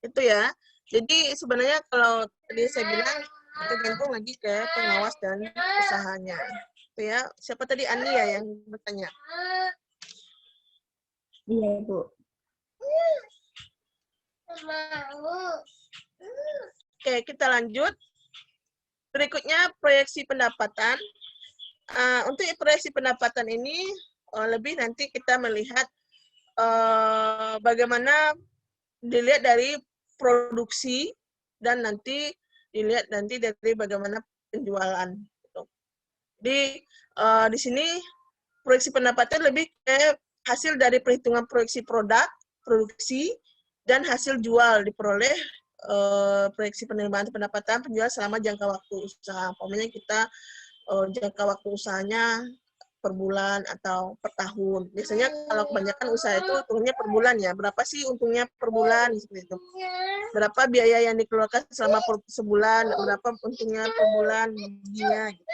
Itu ya. Jadi sebenarnya kalau tadi saya bilang tergantung lagi ke pengawas dan usahanya. Itu ya. Siapa tadi, Ani ya yang bertanya? Iya, Bu. Oke, kita lanjut. Berikutnya proyeksi pendapatan. Untuk proyeksi pendapatan ini lebih nanti kita melihat bagaimana dilihat dari produksi dan nanti dilihat nanti dari bagaimana penjualan. Di sini proyeksi pendapatan lebih ke hasil dari perhitungan proyeksi produk, produksi, dan hasil jual diperoleh proyeksi penerimaan pendapatan penjual selama jangka waktu usaha. Pokoknya kita jangka waktu usahanya per bulan atau per tahun. Biasanya kalau kebanyakan usaha itu untungnya per bulan ya. Berapa sih untungnya per bulan seperti itu. Berapa biaya yang dikeluarkan selama sebulan, berapa untungnya per bulan dia. Gitu.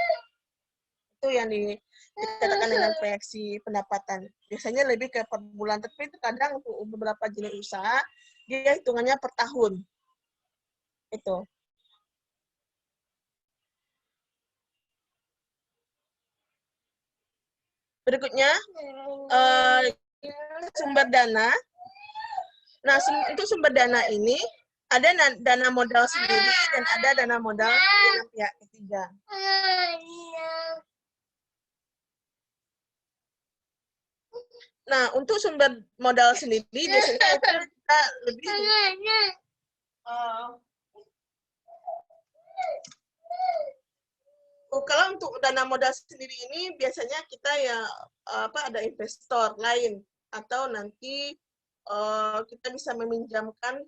Itu yang dikatakan dengan proyeksi pendapatan. Biasanya lebih ke per bulan, tapi kadang untuk beberapa jenis usaha dia hitungannya per tahun. Itu. Berikutnya, sumber dana. Nah, untuk sumber dana ini, ada dana modal sendiri dan ada dana modal dengan pihak ketiga. Nah, untuk sumber modal sendiri, biasanya itu kita lebih kalau untuk dana modal sendiri ini biasanya kita ya ada investor lain atau nanti kita bisa meminjamkan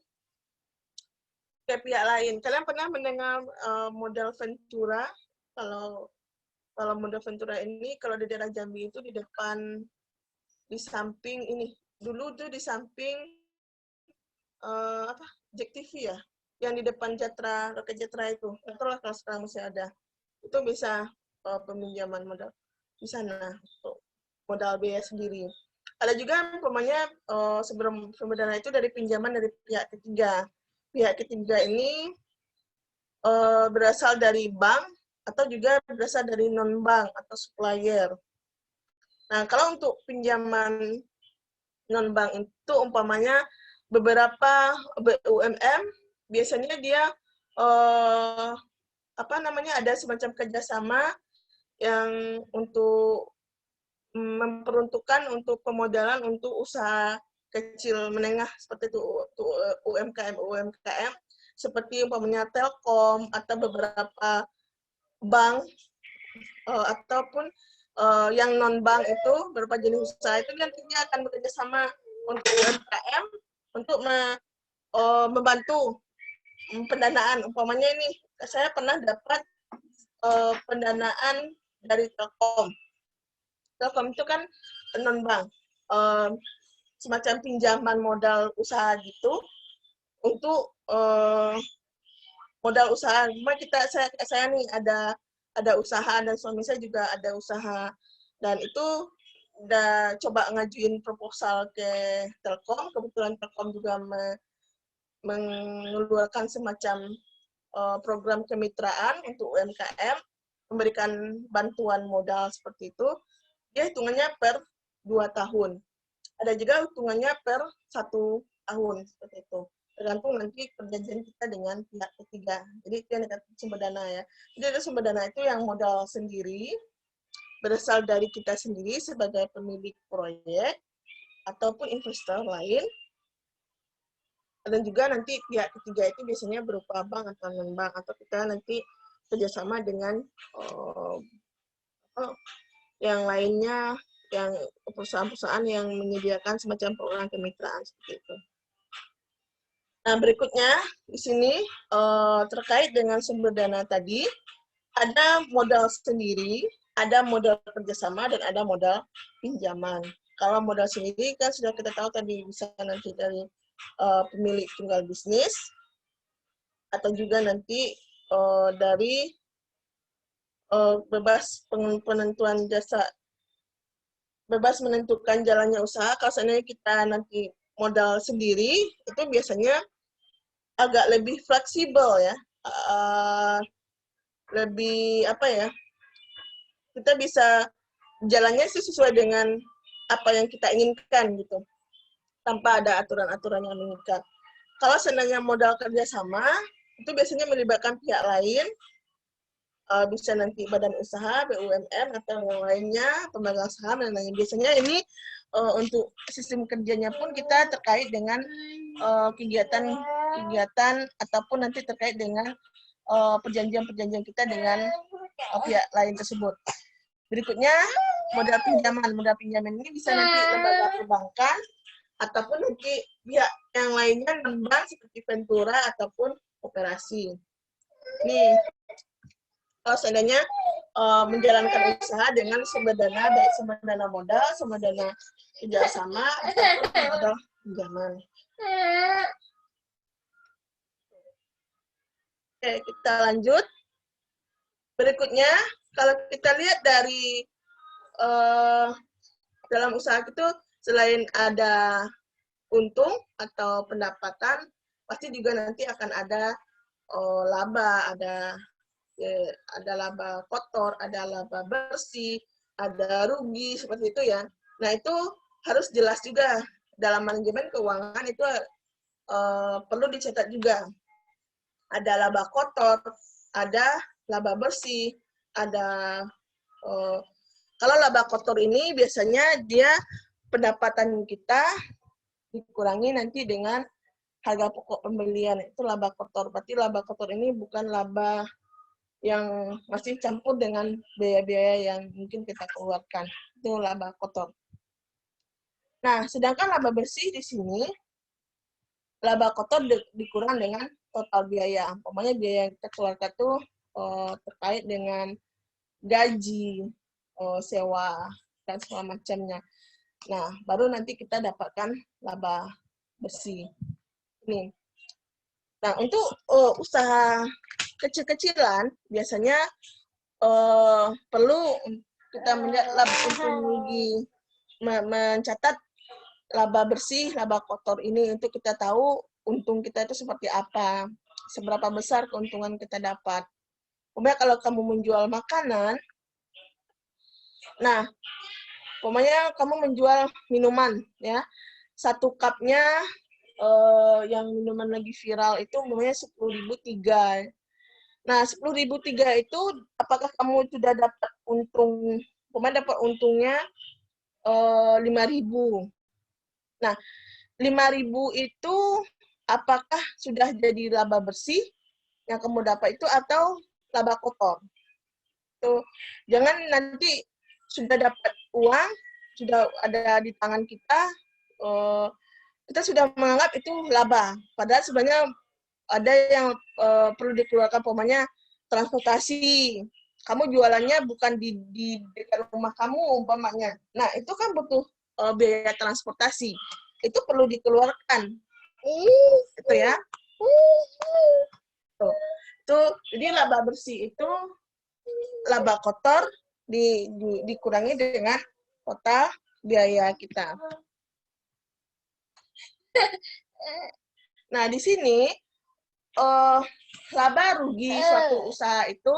ke pihak lain. Kalian pernah mendengar modal Ventura? Kalau modal Ventura ini kalau di daerah Jambi itu di depan di samping ini dulu tuh di samping Jack TV ya, yang di depan Jatra, Roket Jatra itu. Itulah kalau sekarang masih ada. Itu bisa peminjaman modal di sana untuk modal biaya sendiri. Ada juga umpamanya sebelum sumber dana itu dari pinjaman dari pihak ketiga. Pihak ketiga ini berasal dari bank atau juga berasal dari non-bank atau supplier. Nah, kalau untuk pinjaman non-bank itu umpamanya beberapa BUMN biasanya dia ada semacam kerjasama yang untuk memperuntukkan untuk pemodalan untuk usaha kecil menengah seperti itu UMKM seperti umpamanya Telkom atau beberapa bank ataupun yang non bank itu beberapa jenis usaha itu nantinya akan bekerjasama untuk UMKM untuk membantu pendanaan. Umpamanya ini saya pernah dapat pendanaan dari Telkom. Telkom itu kan non-bank, semacam pinjaman modal usaha gitu untuk modal usaha. Cuma saya nih ada usaha dan suami saya juga ada usaha dan itu udah coba ngajuin proposal ke Telkom. Kebetulan Telkom juga mengeluarkan semacam program kemitraan untuk UMKM, memberikan bantuan modal seperti itu. Dia hitungannya per 2 tahun. Ada juga hitungannya per 1 tahun, seperti itu. Tergantung nanti perjanjian kita dengan pihak ketiga. Jadi itu yang dikatakan sumber dana ya. Jadi ada sumber dana itu yang modal sendiri, berasal dari kita sendiri sebagai pemilik proyek, ataupun investor lain. Dan juga nanti pihak ketiga itu biasanya berupa bank atau non-bank, atau kita nanti kerjasama dengan yang lainnya, yang perusahaan-perusahaan yang menyediakan semacam program kemitraan seperti itu. Nah, berikutnya di sini terkait dengan sumber dana tadi, ada modal sendiri, ada modal kerjasama, dan ada modal pinjaman. Kalau modal sendiri kan sudah kita tahu tadi bisa nanti dari pemilik tunggal bisnis, atau juga nanti dari bebas penentuan jasa, bebas menentukan jalannya usaha. Kalau seandainya kita nanti modal sendiri, itu biasanya agak lebih fleksibel ya, lebih kita bisa jalannya sih sesuai dengan apa yang kita inginkan gitu, tanpa ada aturan-aturan yang mengikat. Kalau seandainya modal kerjasama, itu biasanya melibatkan pihak lain, bisa nanti badan usaha, BUMN, atau yang lainnya, pemegang saham, dan lain-lain. Biasanya ini untuk sistem kerjanya pun kita terkait dengan kegiatan ataupun nanti terkait dengan perjanjian-perjanjian kita dengan pihak lain tersebut. Berikutnya, modal pinjaman. Modal pinjaman ini bisa nanti lembaga perbankan, ataupun nanti pihak yang lainnya non-bank seperti Ventura ataupun koperasi. Nih, kalau seandainya menjalankan usaha dengan sumber dana, baik sumber dana modal, sumber dana kerjasama, ataupun modal pinjaman. Oke, kita lanjut. Berikutnya, kalau kita lihat dari dalam usaha itu, selain ada untung atau pendapatan, pasti juga nanti akan ada laba, ada laba kotor, ada laba bersih, ada rugi, seperti itu ya. Nah, itu harus jelas juga. Dalam manajemen keuangan itu perlu dicatat juga. Ada laba kotor, ada laba bersih, ada kalau laba kotor ini biasanya dia pendapatan kita dikurangi nanti dengan harga pokok pembelian, itu laba kotor. Berarti laba kotor ini bukan laba yang masih campur dengan biaya-biaya yang mungkin kita keluarkan. Itu laba kotor. Nah, sedangkan laba bersih di sini, laba kotor dikurang dengan total biaya. Umpamanya biaya yang kita keluarkan itu terkait dengan gaji, sewa, dan segala macamnya. Nah, baru nanti kita dapatkan laba bersih. Ini. Nah, untuk usaha kecil-kecilan, biasanya perlu kita melihat laba untung rugi, mencatat laba bersih, laba kotor ini untuk kita tahu untung kita itu seperti apa, seberapa besar keuntungan kita dapat. Kemudian kalau kamu menjual makanan, nah, pokoknya kamu menjual minuman, ya, satu cupnya yang minuman lagi viral itu umumnya 10.003. Nah, 10.003 itu apakah kamu sudah dapat untung, pokoknya dapat untungnya 5.000. Nah, 5.000 itu apakah sudah jadi laba bersih yang kamu dapat itu atau laba kotor? Tuh, jangan nanti sudah dapat uang, sudah ada di tangan kita, kita sudah menganggap itu laba. Padahal sebenarnya ada yang perlu dikeluarkan, umpamanya transportasi. Kamu jualannya bukan di dekat rumah kamu umpamanya. Nah, itu kan butuh biaya transportasi. Itu perlu dikeluarkan. Itu ya. Tuh. Itu jadi laba bersih itu laba kotor dikurangi dengan total biaya kita. Nah, di sini laba rugi suatu usaha itu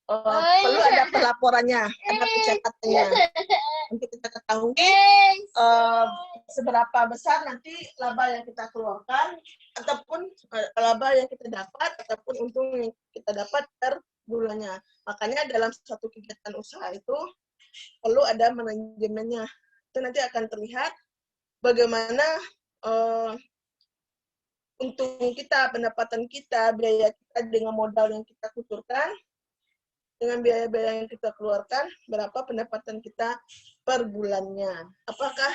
perlu ada pelaporannya, ada pencatatannya. Untuk kita ketahui seberapa besar nanti laba yang kita keluarkan, ataupun laba yang kita dapat, ataupun untung yang kita dapat per bulannya. Makanya dalam suatu kegiatan usaha itu perlu ada manajemennya. Itu nanti akan terlihat bagaimana untung kita, pendapatan kita, biaya kita dengan modal yang kita kucurkan, dengan biaya-biaya yang kita keluarkan, berapa pendapatan kita per bulannya. Apakah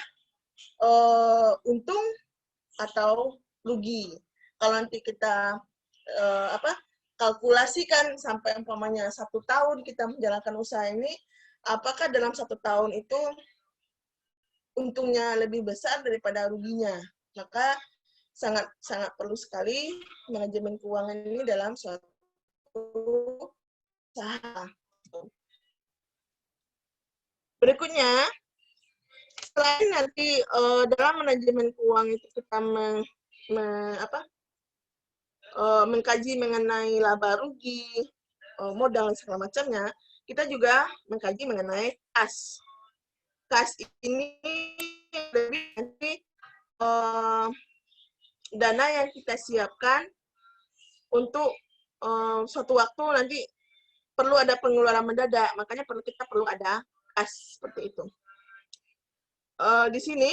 untung atau rugi? Kalau nanti kita kalkulasikan sampai umpamanya 1 tahun kita menjalankan usaha ini, apakah dalam 1 tahun itu untungnya lebih besar daripada ruginya? Maka sangat perlu sekali manajemen keuangan ini dalam suatu usaha. Berikutnya, selain nanti dalam manajemen keuangan itu kita mengkaji mengenai laba rugi, modal dan segala macamnya, kita juga mengkaji mengenai kas. Kas ini lebih nanti dana yang kita siapkan untuk suatu waktu nanti perlu ada pengeluaran mendadak, makanya kita perlu ada kas seperti itu. Di sini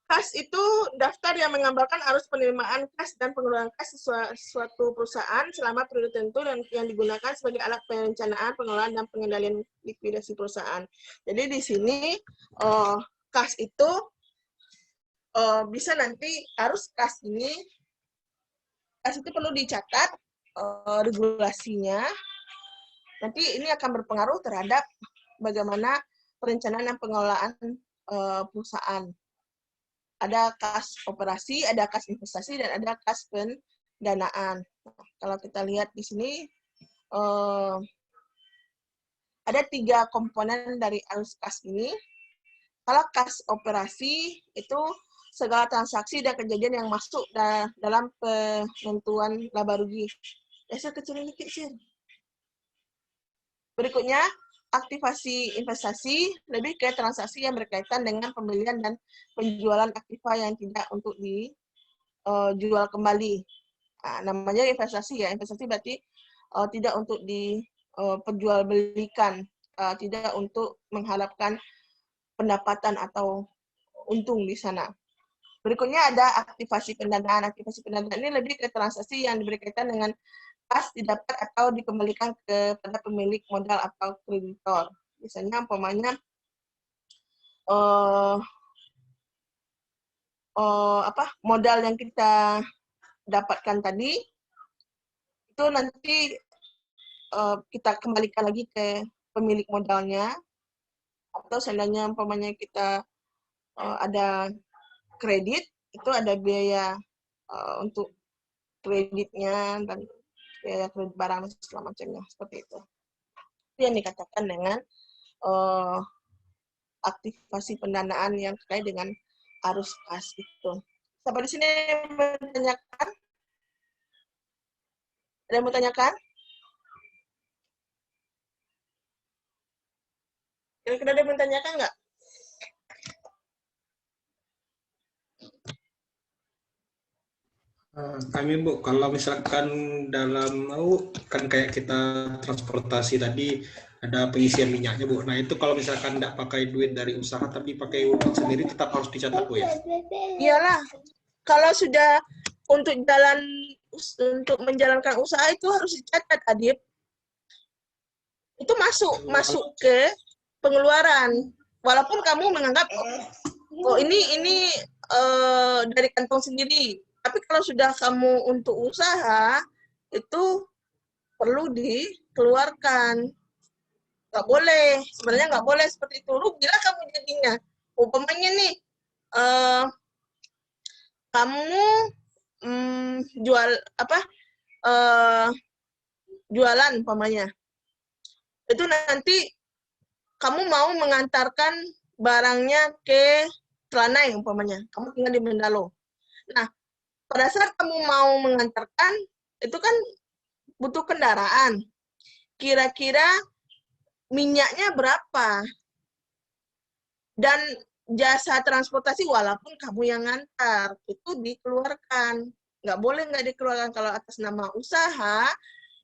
kas itu daftar yang menggambarkan arus penerimaan kas dan pengeluaran kas suatu perusahaan selama periode tertentu dan yang digunakan sebagai alat perencanaan, pengelolaan, dan pengendalian likuidasi perusahaan. Jadi di sini kas itu bisa nanti arus kas itu perlu dicatat regulasinya. Nanti ini akan berpengaruh terhadap bagaimana perencanaan dan pengelolaan perusahaan. Ada kas operasi, ada kas investasi, dan ada kas pendanaan. Nah, kalau kita lihat di sini, ada 3 komponen dari arus kas ini. Kalau kas operasi, itu segala transaksi dan kejadian yang masuk dalam penentuan laba rugi. Saya kecilin dikit sih. Berikutnya, aktivasi investasi lebih ke transaksi yang berkaitan dengan pembelian dan penjualan aktiva yang tidak untuk dijual kembali. Nah, namanya investasi ya. Investasi berarti tidak untuk diperjualbelikan, tidak untuk mengharapkan pendapatan atau untung di sana. Berikutnya ada aktivasi pendanaan. Aktivasi pendanaan ini lebih ke transaksi yang berkaitan dengan pas didapat atau dikembalikan kepada pemilik modal atau kreditor. Misalnya umpamanya modal yang kita dapatkan tadi itu nanti kita kembalikan lagi ke pemilik modalnya, atau seandainya umpamanya kita ada kredit, itu ada biaya untuk kreditnya dan biaya kredit barang dan segala macamnya, seperti itu. Itu yang dikatakan dengan aktivasi pendanaan yang terkait dengan arus kas itu. Sampai di sini menanyakan? Ada yang mau tanyakan? Kira-kira ada yang mau tanyakan nggak? Kami Bu, kalau misalkan dalam kan kayak kita transportasi tadi ada pengisian minyaknya Bu. Nah itu kalau misalkan nggak pakai duit dari usaha tapi pakai uang sendiri tetap harus dicatat Bu ya? Iyalah, kalau sudah untuk menjalankan usaha itu harus dicatat, Adib. Itu masuk ke pengeluaran. Walaupun kamu menganggap ini dari kantong sendiri. Tapi kalau sudah kamu untuk usaha, itu perlu dikeluarkan. Nggak boleh, sebenarnya nggak boleh seperti itu. Rugilah kamu jadinya. Umpamanya nih, kamu jualan umpamanya. Itu nanti kamu mau mengantarkan barangnya ke Telanai umpamanya. Kamu tinggal di Mendalo. Nah, pada saat kamu mau mengantarkan, itu kan butuh kendaraan. Kira-kira minyaknya berapa? Dan jasa transportasi walaupun kamu yang ngantar, itu dikeluarkan. Nggak boleh nggak dikeluarkan. Kalau atas nama usaha,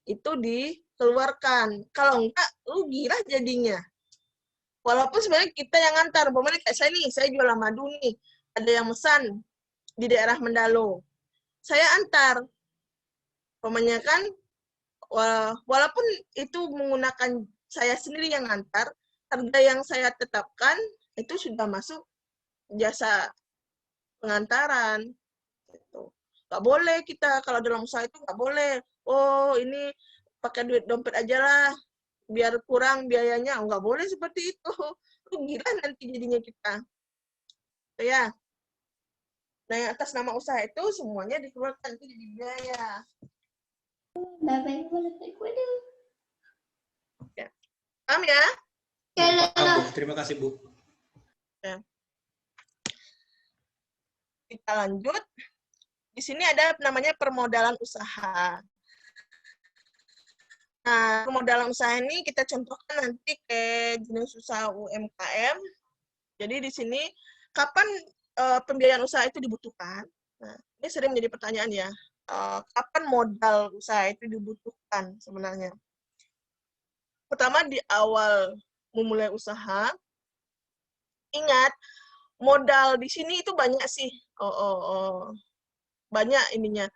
itu dikeluarkan. Kalau enggak, rugilah jadinya. Walaupun sebenarnya kita yang ngantar. Umpamanya kayak saya nih, saya jualan madu nih. Ada yang mesan di daerah Mendalo. Saya antar. Umpamanya kan, walaupun itu menggunakan saya sendiri yang ngantar, harga yang saya tetapkan itu sudah masuk jasa pengantaran. Gitu. Nggak boleh kita, kalau dalam usaha itu nggak boleh. Oh, ini pakai duit dompet aja lah, biar kurang biayanya. Nggak boleh seperti itu. Rugilah nanti jadinya kita. Ya. Nah, yang atas nama usaha itu semuanya dikeluarkan, itu jadi biaya. Ya. Paham ya? Paham, Bu. Terima kasih Bu. Ya. Kita lanjut. Di sini ada namanya permodalan usaha. Nah, permodalan usaha ini kita contohkan nanti ke jenis usaha UMKM. Jadi di sini kapan pembiayaan usaha itu dibutuhkan? Nah, ini sering menjadi pertanyaan ya. Kapan modal usaha itu dibutuhkan sebenarnya? Pertama di awal memulai usaha, ingat modal di sini itu banyak sih. Banyak ininya.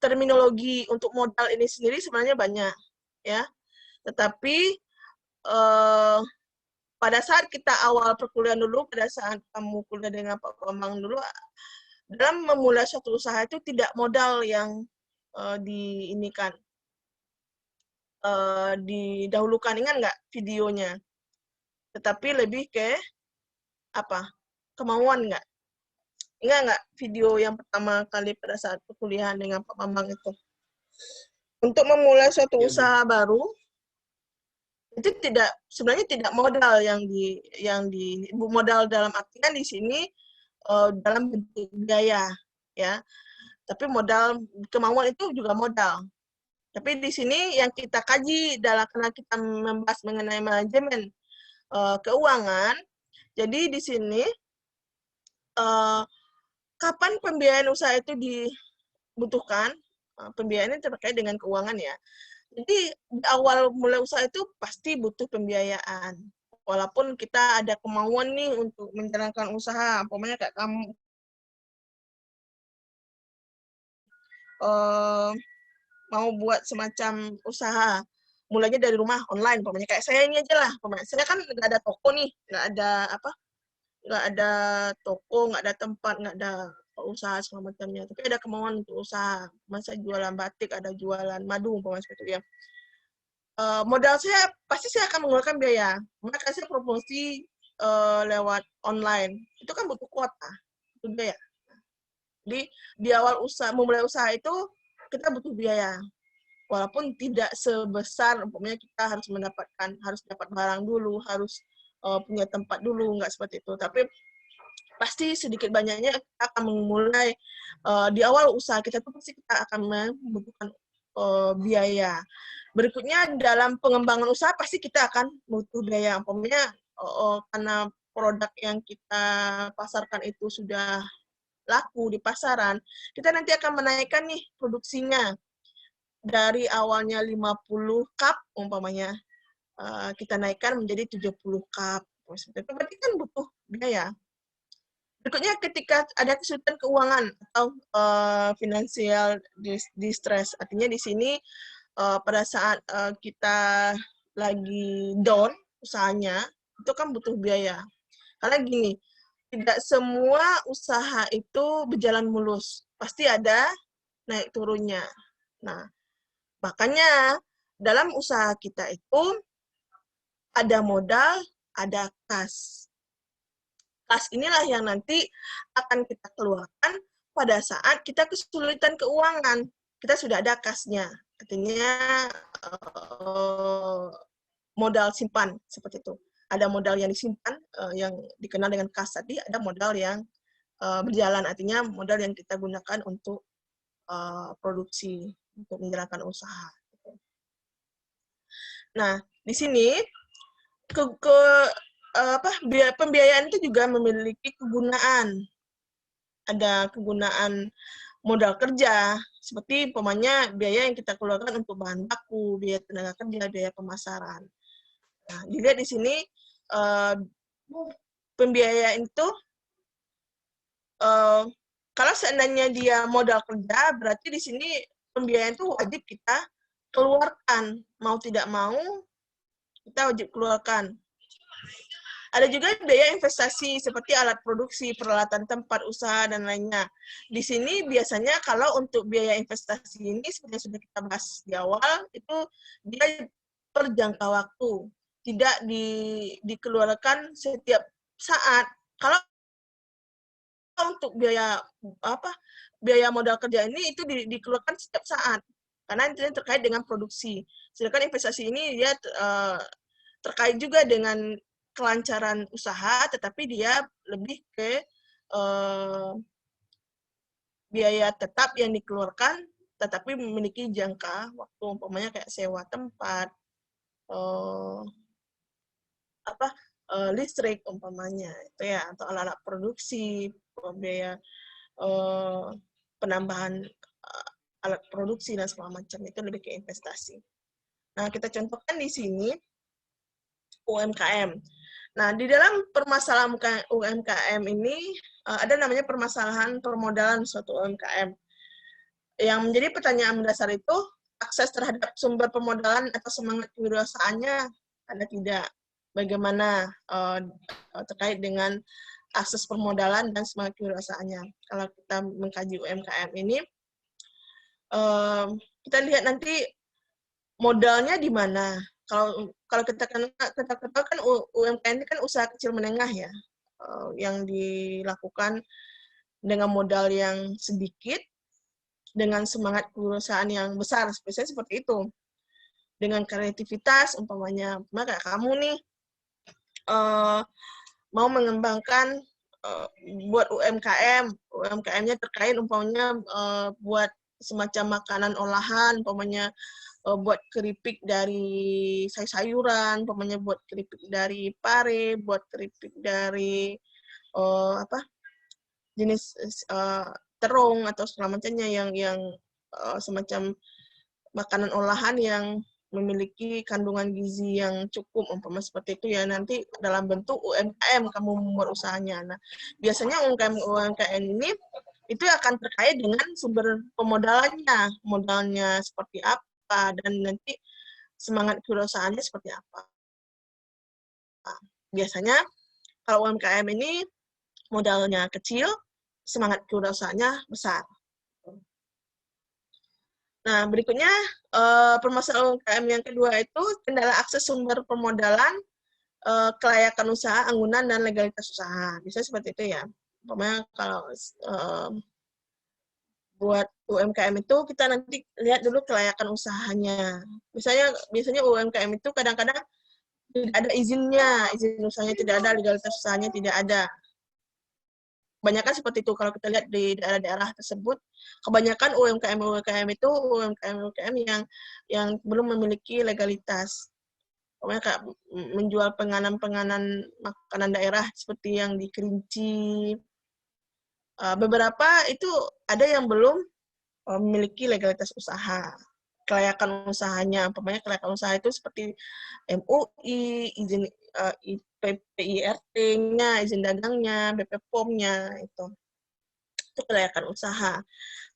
Terminologi untuk modal ini sendiri sebenarnya banyak ya. Tetapi pada saat kita awal perkuliahan dulu, pada saat kamu kuliah dengan Pak Bambang dulu, dalam memulai suatu usaha itu tidak modal yang didahulukan, ingat nggak videonya? Tetapi lebih ke apa? Kemauan nggak? Ingat nggak video yang pertama kali pada saat perkuliahan dengan Pak Bambang itu? Untuk memulai suatu usaha baru, itu sebenarnya tidak modal yang modal dalam artian di sini dalam bentuk biaya ya. Tapi modal kemauan itu juga modal. Tapi di sini yang kita kaji karena kita membahas mengenai manajemen keuangan, jadi di sini kapan pembiayaan usaha itu dibutuhkan? Pembiayaan ini terkait dengan keuangan ya. Jadi di awal mulai usaha itu pasti butuh pembiayaan. Walaupun kita ada kemauan nih untuk menjalankan usaha, umpamanya kayak kamu mau buat semacam usaha, mulainya dari rumah online, umpamanya kayak saya ini aja lah, umpamanya saya kan nggak ada toko nih, nggak ada toko, nggak ada tempat, nggak ada usaha segala macamnya, tapi ada kemauan untuk usaha, masa jualan batik, ada jualan madu, umpamanya seperti itu ya. Modal saya pasti saya akan mengeluarkan biaya, maka saya promosi lewat online, itu kan butuh kuota, butuh biaya. Jadi di awal memulai usaha itu kita butuh biaya, walaupun tidak sebesar umpamanya kita harus dapat barang dulu, harus punya tempat dulu, nggak seperti itu. Tapi pasti sedikit banyaknya kita akan memulai di awal usaha kita itu pasti kita akan membutuhkan biaya. Berikutnya dalam pengembangan usaha pasti kita akan butuh biaya. Umpamanya karena produk yang kita pasarkan itu sudah laku di pasaran, kita nanti akan menaikkan nih produksinya. Dari awalnya 50 cup umpamanya, kita naikkan menjadi 70 cup. Itu berarti kan butuh biaya. Berikutnya ketika ada kesulitan keuangan atau financial distress, artinya di sini pada saat kita lagi down usahanya, itu kan butuh biaya. Karena gini, tidak semua usaha itu berjalan mulus. Pasti ada naik turunnya. Nah, makanya dalam usaha kita itu ada modal, ada kas. Kas inilah yang nanti akan kita keluarkan pada saat kita kesulitan keuangan. Kita sudah ada kasnya. Artinya modal simpan seperti itu. Ada modal yang disimpan yang dikenal dengan kas tadi, ada modal yang berjalan, artinya modal yang kita gunakan untuk produksi, untuk menjalankan usaha. Nah, di sini pembiayaan itu juga memiliki kegunaan. Ada kegunaan modal kerja, seperti umpamanya biaya yang kita keluarkan untuk bahan baku, biaya tenaga kerja, biaya pemasaran. Nah, dilihat di sini pembiayaan itu kalau seandainya dia modal kerja, berarti di sini pembiayaan itu wajib kita keluarkan, mau tidak mau kita wajib keluarkan. Ada juga biaya investasi seperti alat produksi, peralatan tempat usaha, dan lainnya. Di sini biasanya kalau untuk biaya investasi ini, seperti yang sudah kita bahas di awal, itu dia per jangka waktu. Tidak dikeluarkan setiap saat. Kalau untuk biaya modal kerja ini itu dikeluarkan setiap saat. Karena itu terkait dengan produksi. Sedangkan investasi ini dia terkait juga dengan kelancaran usaha, tetapi dia lebih ke biaya tetap yang dikeluarkan, tetapi memiliki jangka waktu, umpamanya kayak sewa tempat, listrik umpamanya, itu ya, atau alat-alat produksi, biaya penambahan alat produksi dan segala macam, itu lebih ke investasi. Nah, kita contohkan di sini UMKM. Nah, di dalam permasalahan UMKM ini ada namanya permasalahan permodalan suatu UMKM. Yang menjadi pertanyaan mendasar itu akses terhadap sumber permodalan atau semangat kewirausahaannya ada tidak? Bagaimana terkait dengan akses permodalan dan semangat kewirausahaannya? Kalau kita mengkaji UMKM ini, kita lihat nanti modalnya di mana. Kalau kita ketahui kan UMKM ini kan usaha kecil menengah ya, yang dilakukan dengan modal yang sedikit, dengan semangat kewirausahaan yang besar, spesialnya seperti itu. Dengan kreativitas, umpamanya, maka kamu nih mau mengembangkan buat UMKM-nya terkait umpamanya buat semacam makanan olahan, umpamanya buat keripik dari sayur-sayuran, umpamanya buat keripik dari pare, buat keripik dari jenis terung atau segala macamnya yang semacam makanan olahan yang memiliki kandungan gizi yang cukup, umpama seperti itu ya, nanti dalam bentuk UMKM kamu berusahanya. Nah, biasanya UMKM ini itu akan terkait dengan sumber pemodalannya, modalnya seperti apa, dan nanti semangat kewirausahaannya seperti apa. Biasanya kalau UMKM ini modalnya kecil, semangat kewirausahaannya besar. Nah, berikutnya permasalahan UMKM yang kedua itu kendala akses sumber permodalan, kelayakan usaha, anggunan, dan legalitas usaha. Bisa seperti itu ya. Umpamanya kalau buat UMKM itu kita nanti lihat dulu kelayakan usahanya. Biasanya UMKM itu kadang-kadang tidak ada izinnya, izin usahanya tidak ada, legalitas usahanya tidak ada. Kebanyakan seperti itu kalau kita lihat di daerah-daerah tersebut, kebanyakan UMKM itu UMKM yang belum memiliki legalitas. Pokoknya kayak menjual penganan makanan daerah seperti yang di Kerinci. Beberapa itu ada yang belum memiliki legalitas usaha. Kelayakan usahanya, umpamanya kelayakan usaha itu seperti MUI, izin PIRT-nya, izin dagangnya, BP POM-nya, itu kelayakan usaha.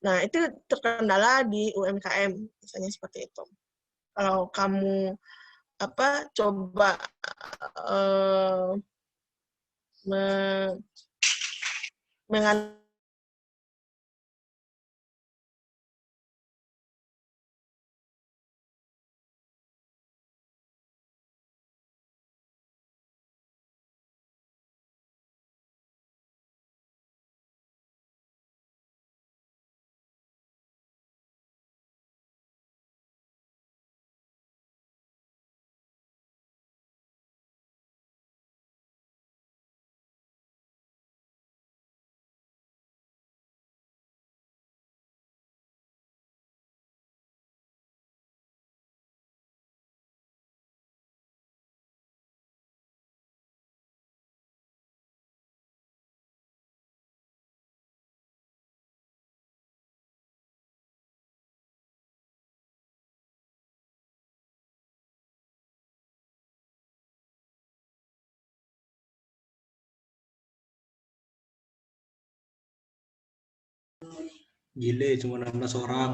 Nah, itu terkendala di UMKM, misalnya seperti itu. Kalau kamu coba menganalisis Gile, cuma 16 orang.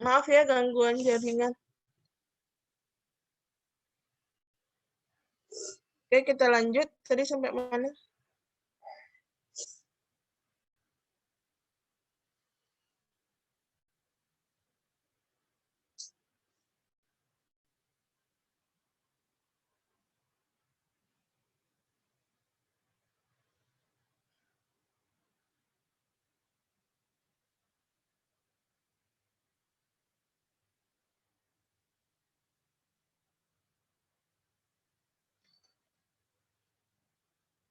Maaf ya gangguan jaringan. Oke, kita lanjut. Tadi sampai mana?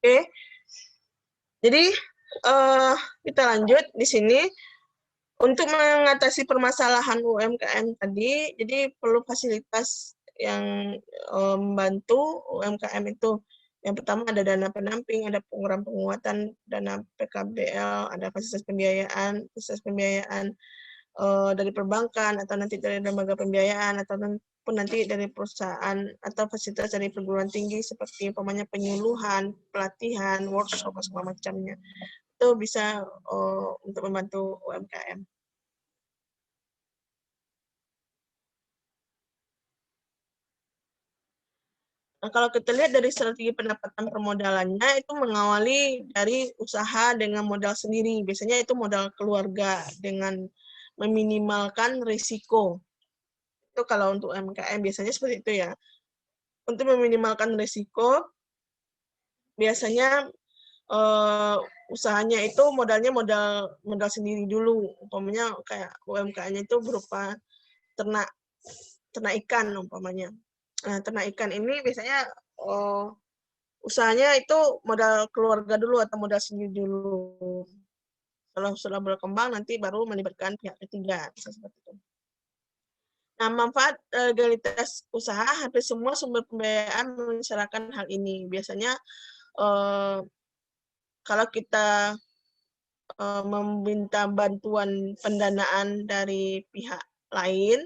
Oke, jadi kita lanjut di sini. Untuk mengatasi permasalahan UMKM tadi, jadi perlu fasilitas yang membantu UMKM itu. Yang pertama ada dana pendamping, ada program penguatan, dana PKBL, ada fasilitas pembiayaan dari perbankan, atau nanti dari lembaga pembiayaan, atau pun nanti dari perusahaan, atau fasilitas dari perguruan tinggi seperti umpamanya penyuluhan, pelatihan, workshop, segala macamnya. Itu bisa untuk membantu UMKM. Nah, kalau kita lihat dari strategi pendapatan permodalannya, itu mengawali dari usaha dengan modal sendiri. Biasanya itu modal keluarga dengan meminimalkan risiko. Itu kalau untuk UMKM biasanya seperti itu ya. Untuk meminimalkan risiko, biasanya usahanya itu modalnya modal sendiri dulu. Umpamanya kayak UMKM-nya itu berupa ternak ikan umpamanya. Nah, ternak ikan ini biasanya usahanya itu modal keluarga dulu atau modal sendiri dulu. Kalau sudah berkembang nanti baru melibatkan pihak ketiga, bisa seperti itu. Nah, manfaat legalitas usaha, hampir semua sumber pembiayaan mensyaratkan hal ini. Biasanya kalau kita meminta bantuan pendanaan dari pihak lain,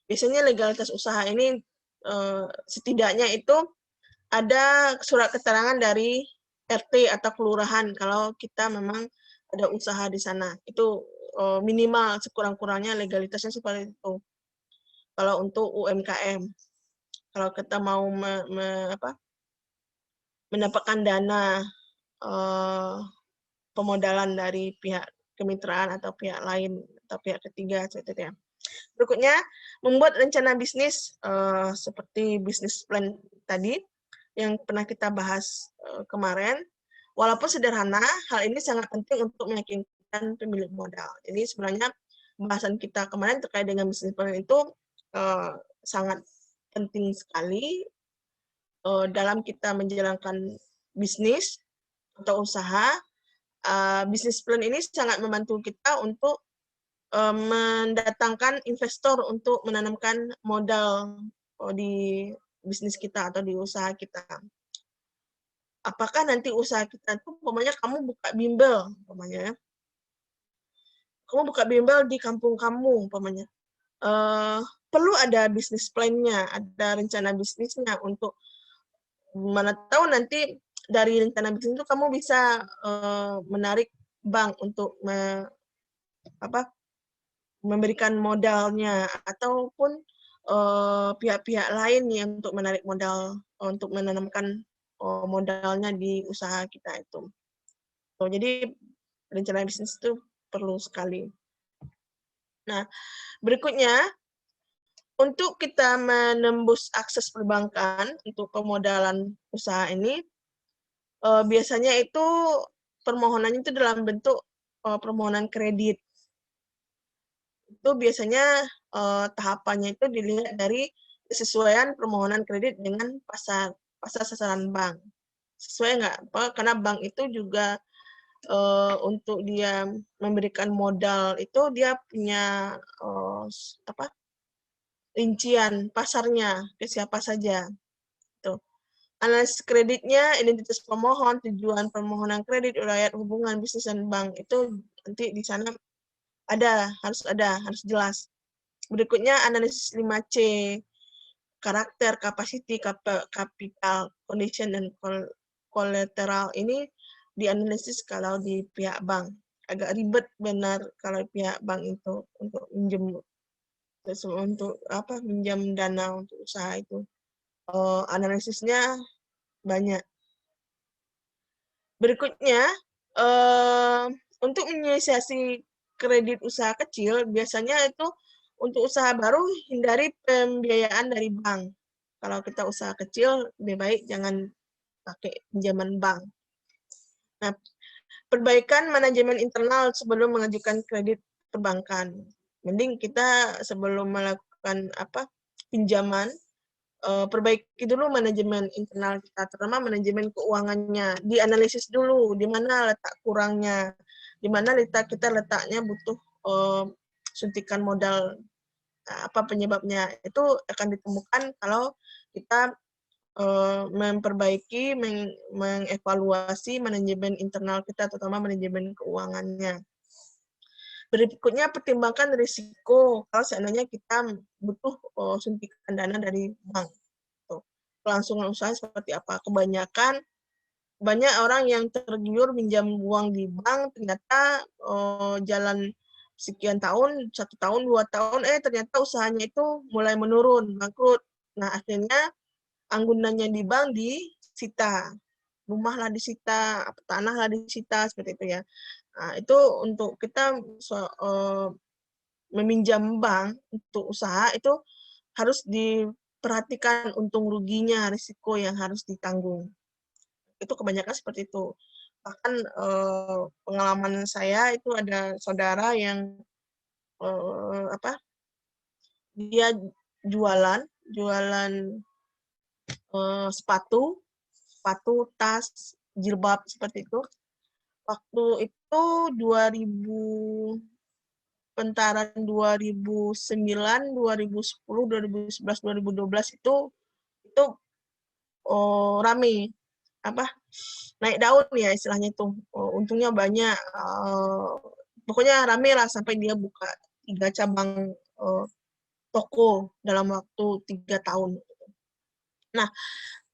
biasanya legalitas usaha ini setidaknya itu ada surat keterangan dari RT atau kelurahan kalau kita memang ada usaha di sana. Itu minimal sekurang-kurangnya legalitasnya seperti itu. Kalau untuk UMKM, kalau kita mau mendapatkan dana pemodalan dari pihak kemitraan atau pihak lain atau pihak ketiga, seperti itu. Berikutnya, membuat rencana bisnis seperti bisnis plan tadi yang pernah kita bahas kemarin. Walaupun sederhana, hal ini sangat penting untuk meyakinkan pemilik modal. Jadi sebenarnya pembahasan kita kemarin terkait dengan bisnis plan itu sangat penting sekali dalam kita menjalankan bisnis atau usaha. Bisnis plan ini sangat membantu kita untuk mendatangkan investor untuk menanamkan modal di bisnis kita atau di usaha kita. Apakah nanti usaha kita itu, umpamanya kamu buka bimbel, umpamanya ya. Kamu buka bimbel di kampung kamu, umpamanya. Perlu ada bisnis plan-nya, ada rencana bisnisnya untuk mana tahu nanti dari rencana bisnis itu kamu bisa menarik bank untuk memberikan modalnya, ataupun pihak-pihak lain yang untuk menarik modal untuk menanamkan modalnya di usaha kita itu. Jadi rencana bisnis itu perlu sekali. Nah, berikutnya untuk kita menembus akses perbankan untuk pemodalan usaha ini, biasanya itu permohonannya itu dalam bentuk permohonan kredit. Itu biasanya tahapannya itu dilihat dari kesesuaian permohonan kredit dengan pasar sasaran bank. Sesuai nggak? Karena bank itu juga untuk dia memberikan modal itu dia punya rincian pasarnya ke siapa saja. Tuh. Analisis kreditnya, identitas pemohon, tujuan permohonan kredit, uraian hubungan bisnis dan bank itu nanti di sana harus jelas. Berikutnya analisis 5C, karakter, capacity, capital, condition, dan collateral ini dianalisis kalau di pihak bank. Agak ribet benar kalau pihak bank itu untuk minjem untuk apa minjam dana untuk usaha itu. Analisisnya banyak. Berikutnya, untuk menyiasati kredit usaha kecil, biasanya itu untuk usaha baru hindari pembiayaan dari bank. Kalau kita usaha kecil, lebih baik jangan pakai pinjaman bank. Nah, perbaikan manajemen internal sebelum mengajukan kredit perbankan. Mending kita sebelum melakukan pinjaman, perbaiki dulu manajemen internal kita, terutama manajemen keuangannya. Dianalisis dulu di mana letak kurangnya, di mana kita letaknya butuh suntikan modal, apa penyebabnya. Itu akan ditemukan kalau kita memperbaiki, mengevaluasi manajemen internal kita, terutama manajemen keuangannya. Berikutnya, pertimbangkan risiko kalau seandainya kita butuh suntikan dana dari bank. Kelangsungan usaha seperti apa? Kebanyakan banyak orang yang tergiur minjam uang di bank, ternyata jalan sekian tahun, 1 tahun, 2 tahun, ternyata usahanya itu mulai menurun, bangkrut. Nah, akhirnya anggunannya di bank disita, rumah lah disita, tanah lah disita, seperti itu ya. Nah, itu untuk kita meminjam bank untuk usaha itu harus diperhatikan untung ruginya, risiko yang harus ditanggung. Itu kebanyakan seperti itu. Bahkan pengalaman saya itu ada saudara yang dia jualan sepatu, tas, jilbab seperti itu. Waktu itu 2009, 2010, 2011, 2012 itu rame naik daun ya istilahnya itu. Untungnya banyak. Pokoknya rame lah sampai dia buka 3 cabang toko dalam waktu 3 tahun. Nah,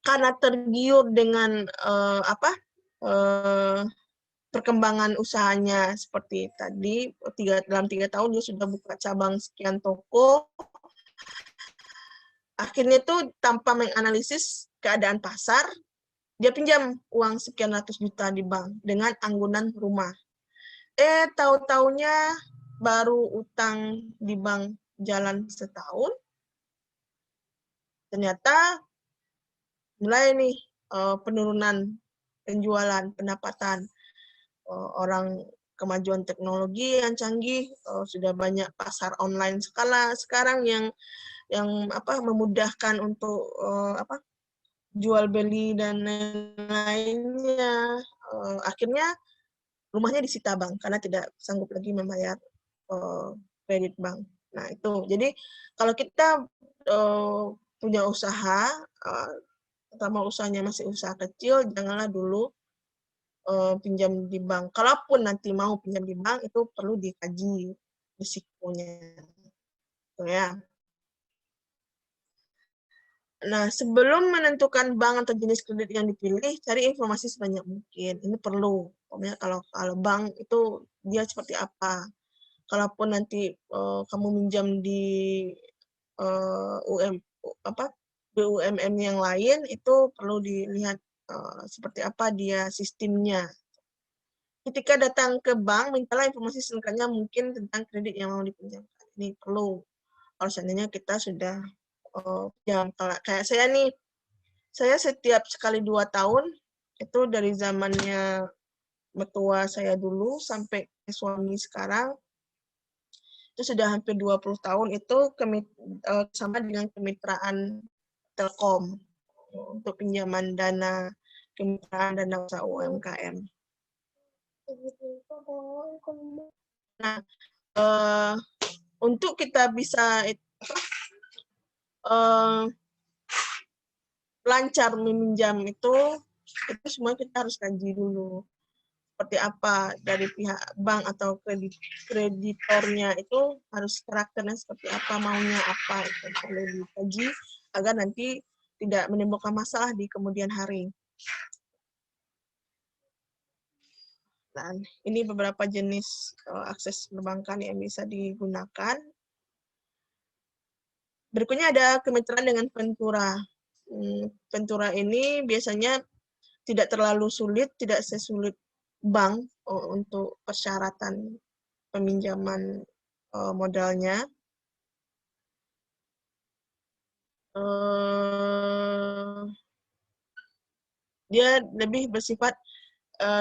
karena tergiur dengan perkembangan usahanya seperti tadi, dalam 3 tahun dia sudah buka cabang sekian toko, akhirnya tuh tanpa menganalisis keadaan pasar, dia pinjam uang sekian ratus juta di bank dengan anggunan rumah. Tahu-taunya baru utang di bank jalan setahun, ternyata mulai nih penurunan penjualan, pendapatan. Orang kemajuan teknologi yang canggih, sudah banyak pasar online sekarang yang memudahkan untuk jual beli dan lain-lainnya. Akhirnya rumahnya disita bank karena tidak sanggup lagi membayar kredit bank. Nah itu, jadi kalau kita punya usaha, terutama usahanya masih usaha kecil, janganlah dulu pinjam di bank. Kalaupun nanti mau pinjam di bank, itu perlu dikaji risikonya. Gitu ya. Nah, sebelum menentukan bank atau jenis kredit yang dipilih, cari informasi sebanyak mungkin. Ini perlu. Pokoknya kalau bank itu dia seperti apa. Kalaupun nanti kamu minjam di BUMN yang lain, itu perlu dilihat seperti apa dia sistemnya. Ketika datang ke bank, mintalah informasi selengkapnya mungkin tentang kredit yang mau dipinjamkan. Ini perlu. Kalau seandainya kita sudah kayak saya nih, saya setiap sekali 2 tahun, itu dari zamannya mertua saya dulu sampai suami sekarang, itu sudah hampir 20 tahun, itu sama dengan kemitraan Telkom untuk pinjaman dana, kemitraan dana usaha UMKM. Nah, untuk kita bisa lancar meminjam itu semua kita harus kaji dulu. Seperti apa dari pihak bank atau kreditornya itu harus karakternya seperti apa, maunya apa, itu perlu dikaji agar nanti tidak menimbulkan masalah di kemudian hari. Dan ini beberapa jenis akses perbankan yang bisa digunakan. Berikutnya ada kemitraan dengan Ventura. Ventura ini biasanya tidak terlalu sulit, tidak sesulit bank untuk persyaratan peminjaman modalnya. Dia lebih bersifat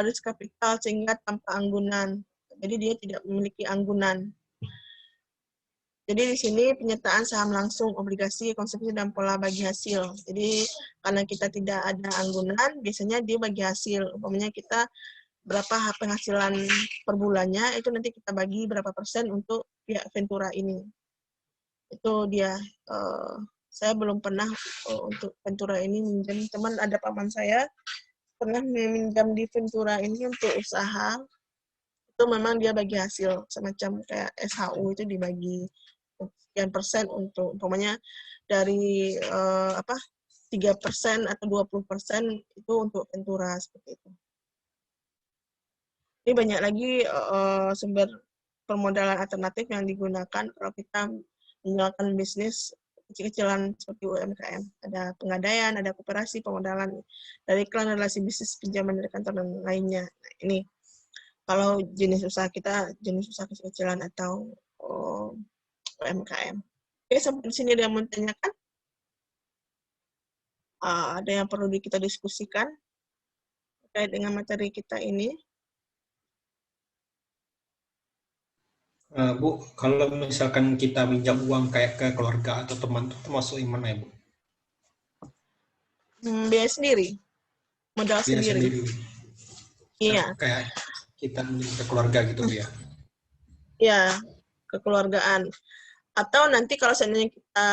risk capital sehingga tanpa anggunan. Jadi dia tidak memiliki anggunan. Jadi di sini penyertaan saham langsung, obligasi, konsumsi, dan pola bagi hasil. Jadi karena kita tidak ada anggunan, biasanya dia bagi hasil. Umpamanya kita berapa penghasilan per bulannya, itu nanti kita bagi berapa persen untuk pihak Ventura ini. Itu dia. Saya belum pernah untuk Ventura ini minjam. Teman ada paman saya pernah meminjam di Ventura ini untuk usaha. Itu memang dia bagi hasil semacam kayak SHU itu dibagi sekian persen untuk umpamanya dari 3% atau 20% itu untuk Ventura seperti itu. Ini banyak lagi sumber permodalan alternatif yang digunakan kalau kita menjalankan bisnis kecil-kecilan seperti UMKM. Ada pegadaian, ada koperasi, pemodalan dari iklan, relasi bisnis, pinjaman dari kantor, dan lainnya. Nah, ini kalau jenis usaha kita, jenis usaha kecil-kecilan atau UMKM. Oke, sampai di sini ada yang mau tanyakan? Ada yang perlu kita diskusikan terkait dengan materi kita ini? Bu, kalau misalkan kita minjam uang kayak ke keluarga atau teman, itu termasuk yang mana ya, Bu? Biaya sendiri, modal Biaya sendiri. sendiri. Iya. Kayak kita minjam ke keluarga gitu, Bu, ya? Ya, kekeluargaan. Atau nanti kalau seandainya kita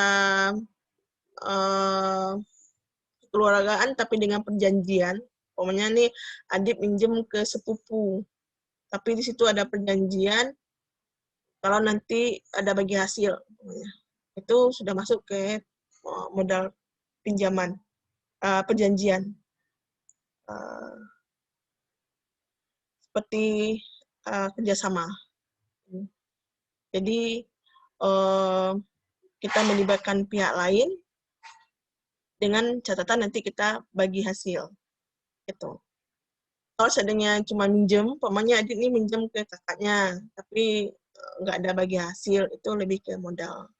kekeluargaan tapi dengan perjanjian, pokoknya nih adik minjem ke sepupu, tapi di situ ada perjanjian kalau nanti ada bagi hasil, itu sudah masuk ke modal pinjaman, perjanjian. Seperti kerjasama. Jadi kita melibatkan pihak lain dengan catatan nanti kita bagi hasil. Gitu. Kalau seandainya cuma minjem, pokoknya adik ini minjem ke kakaknya, tapi nggak ada bagi hasil, itu lebih ke modal.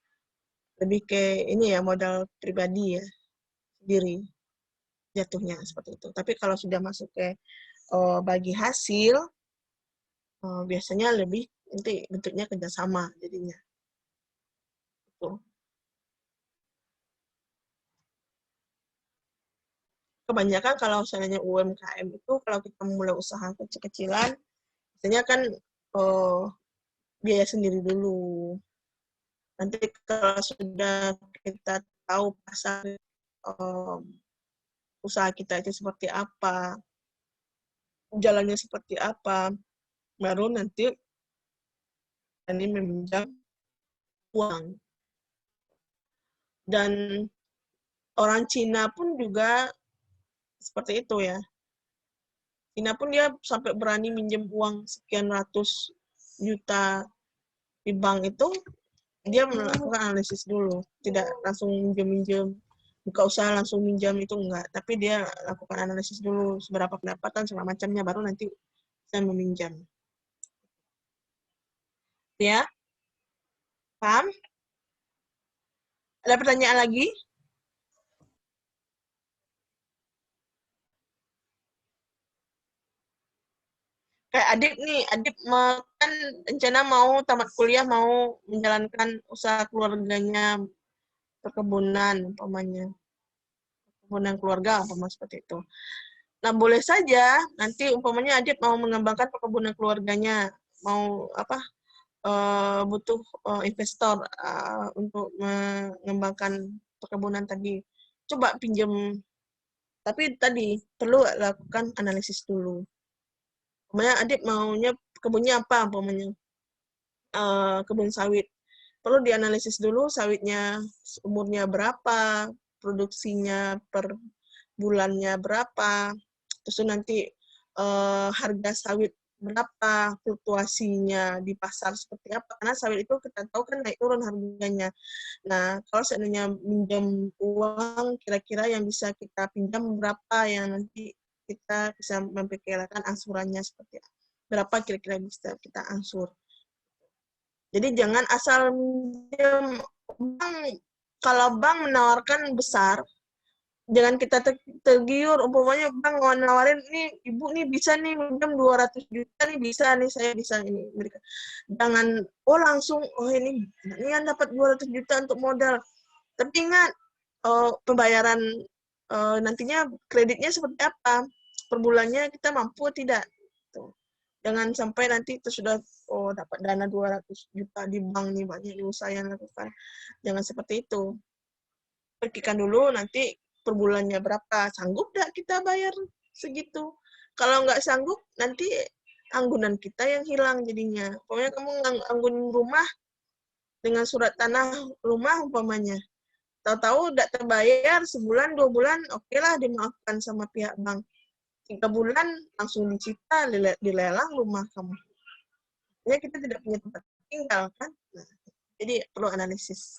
Lebih ke ini ya, modal pribadi ya, sendiri jatuhnya seperti itu. Tapi kalau sudah masuk ke bagi hasil, biasanya lebih nanti bentuknya kerjasama jadinya. Itu. Kebanyakan kalau seandainya UMKM itu, kalau kita mulai usaha kecil-kecilan, biasanya kan biaya sendiri dulu. Nanti kalau sudah kita tahu pasar usaha kita itu seperti apa, jalannya seperti apa, baru nanti ini meminjam uang. Dan orang Cina pun juga seperti itu ya. Cina pun dia sampai berani minjem uang sekian ratus juta di bank itu, dia melakukan analisis dulu. Tidak langsung minjem-minjem, buka usaha langsung minjam itu enggak. Tapi dia lakukan analisis dulu, seberapa pendapatan, segala macamnya, baru nanti bisa meminjam. Ya? Paham? Ada pertanyaan lagi? Kayak Adip nih, Adip kan rencana mau tamat kuliah, mau menjalankan usaha keluarganya, perkebunan, umpamanya. Perkebunan keluarga, umpamanya seperti itu. Nah, boleh saja nanti umpamanya Adip mau mengembangkan perkebunan keluarganya, mau butuh investor untuk mengembangkan perkebunan tadi. Coba pinjam, tapi tadi perlu lakukan analisis dulu. Umpamanya Adip maunya kebunnya apa, umpamanya kebun sawit. Perlu dianalisis dulu sawitnya umurnya berapa, produksinya per bulannya berapa, terus nanti harga sawit berapa fluktuasinya di pasar seperti apa. Karena sawit itu kita tahu kan naik turun harganya. Nah, kalau seandainya minjam uang, kira-kira yang bisa kita pinjam berapa yang nanti kita bisa memperkirakan angsurannya seperti apa. Berapa kira-kira bisa kita angsur. Jadi jangan asal minjem bank. Kalau bank menawarkan besar, jangan kita tergiur. Umpamanya bank nawarin, nih ibu nih bisa nih minjem 200 juta nih, bisa nih saya bisa ini. Jangan, langsung, ini yang dapat 200 juta untuk modal. Tapi ingat, pembayaran nantinya kreditnya seperti apa? Per bulannya kita mampu tidak? Tuh. Jangan sampai nanti itu sudah dapat dana 200 juta di bank nih, banyak usaha yang lakukan. Jangan seperti itu. Perhatikan dulu nanti per bulannya berapa. Sanggup nggak kita bayar segitu? Kalau nggak sanggup, nanti anggunan kita yang hilang jadinya. Pokoknya kamu anggun rumah dengan surat tanah rumah umpamanya. Tahu-tahu nggak terbayar sebulan, 2 bulan, oke lah dimaafkan sama pihak bank. 3 bulan langsung disita, dilelang rumah kamu. Ya kita tidak punya tempat tinggal kan. Nah, jadi perlu analisis.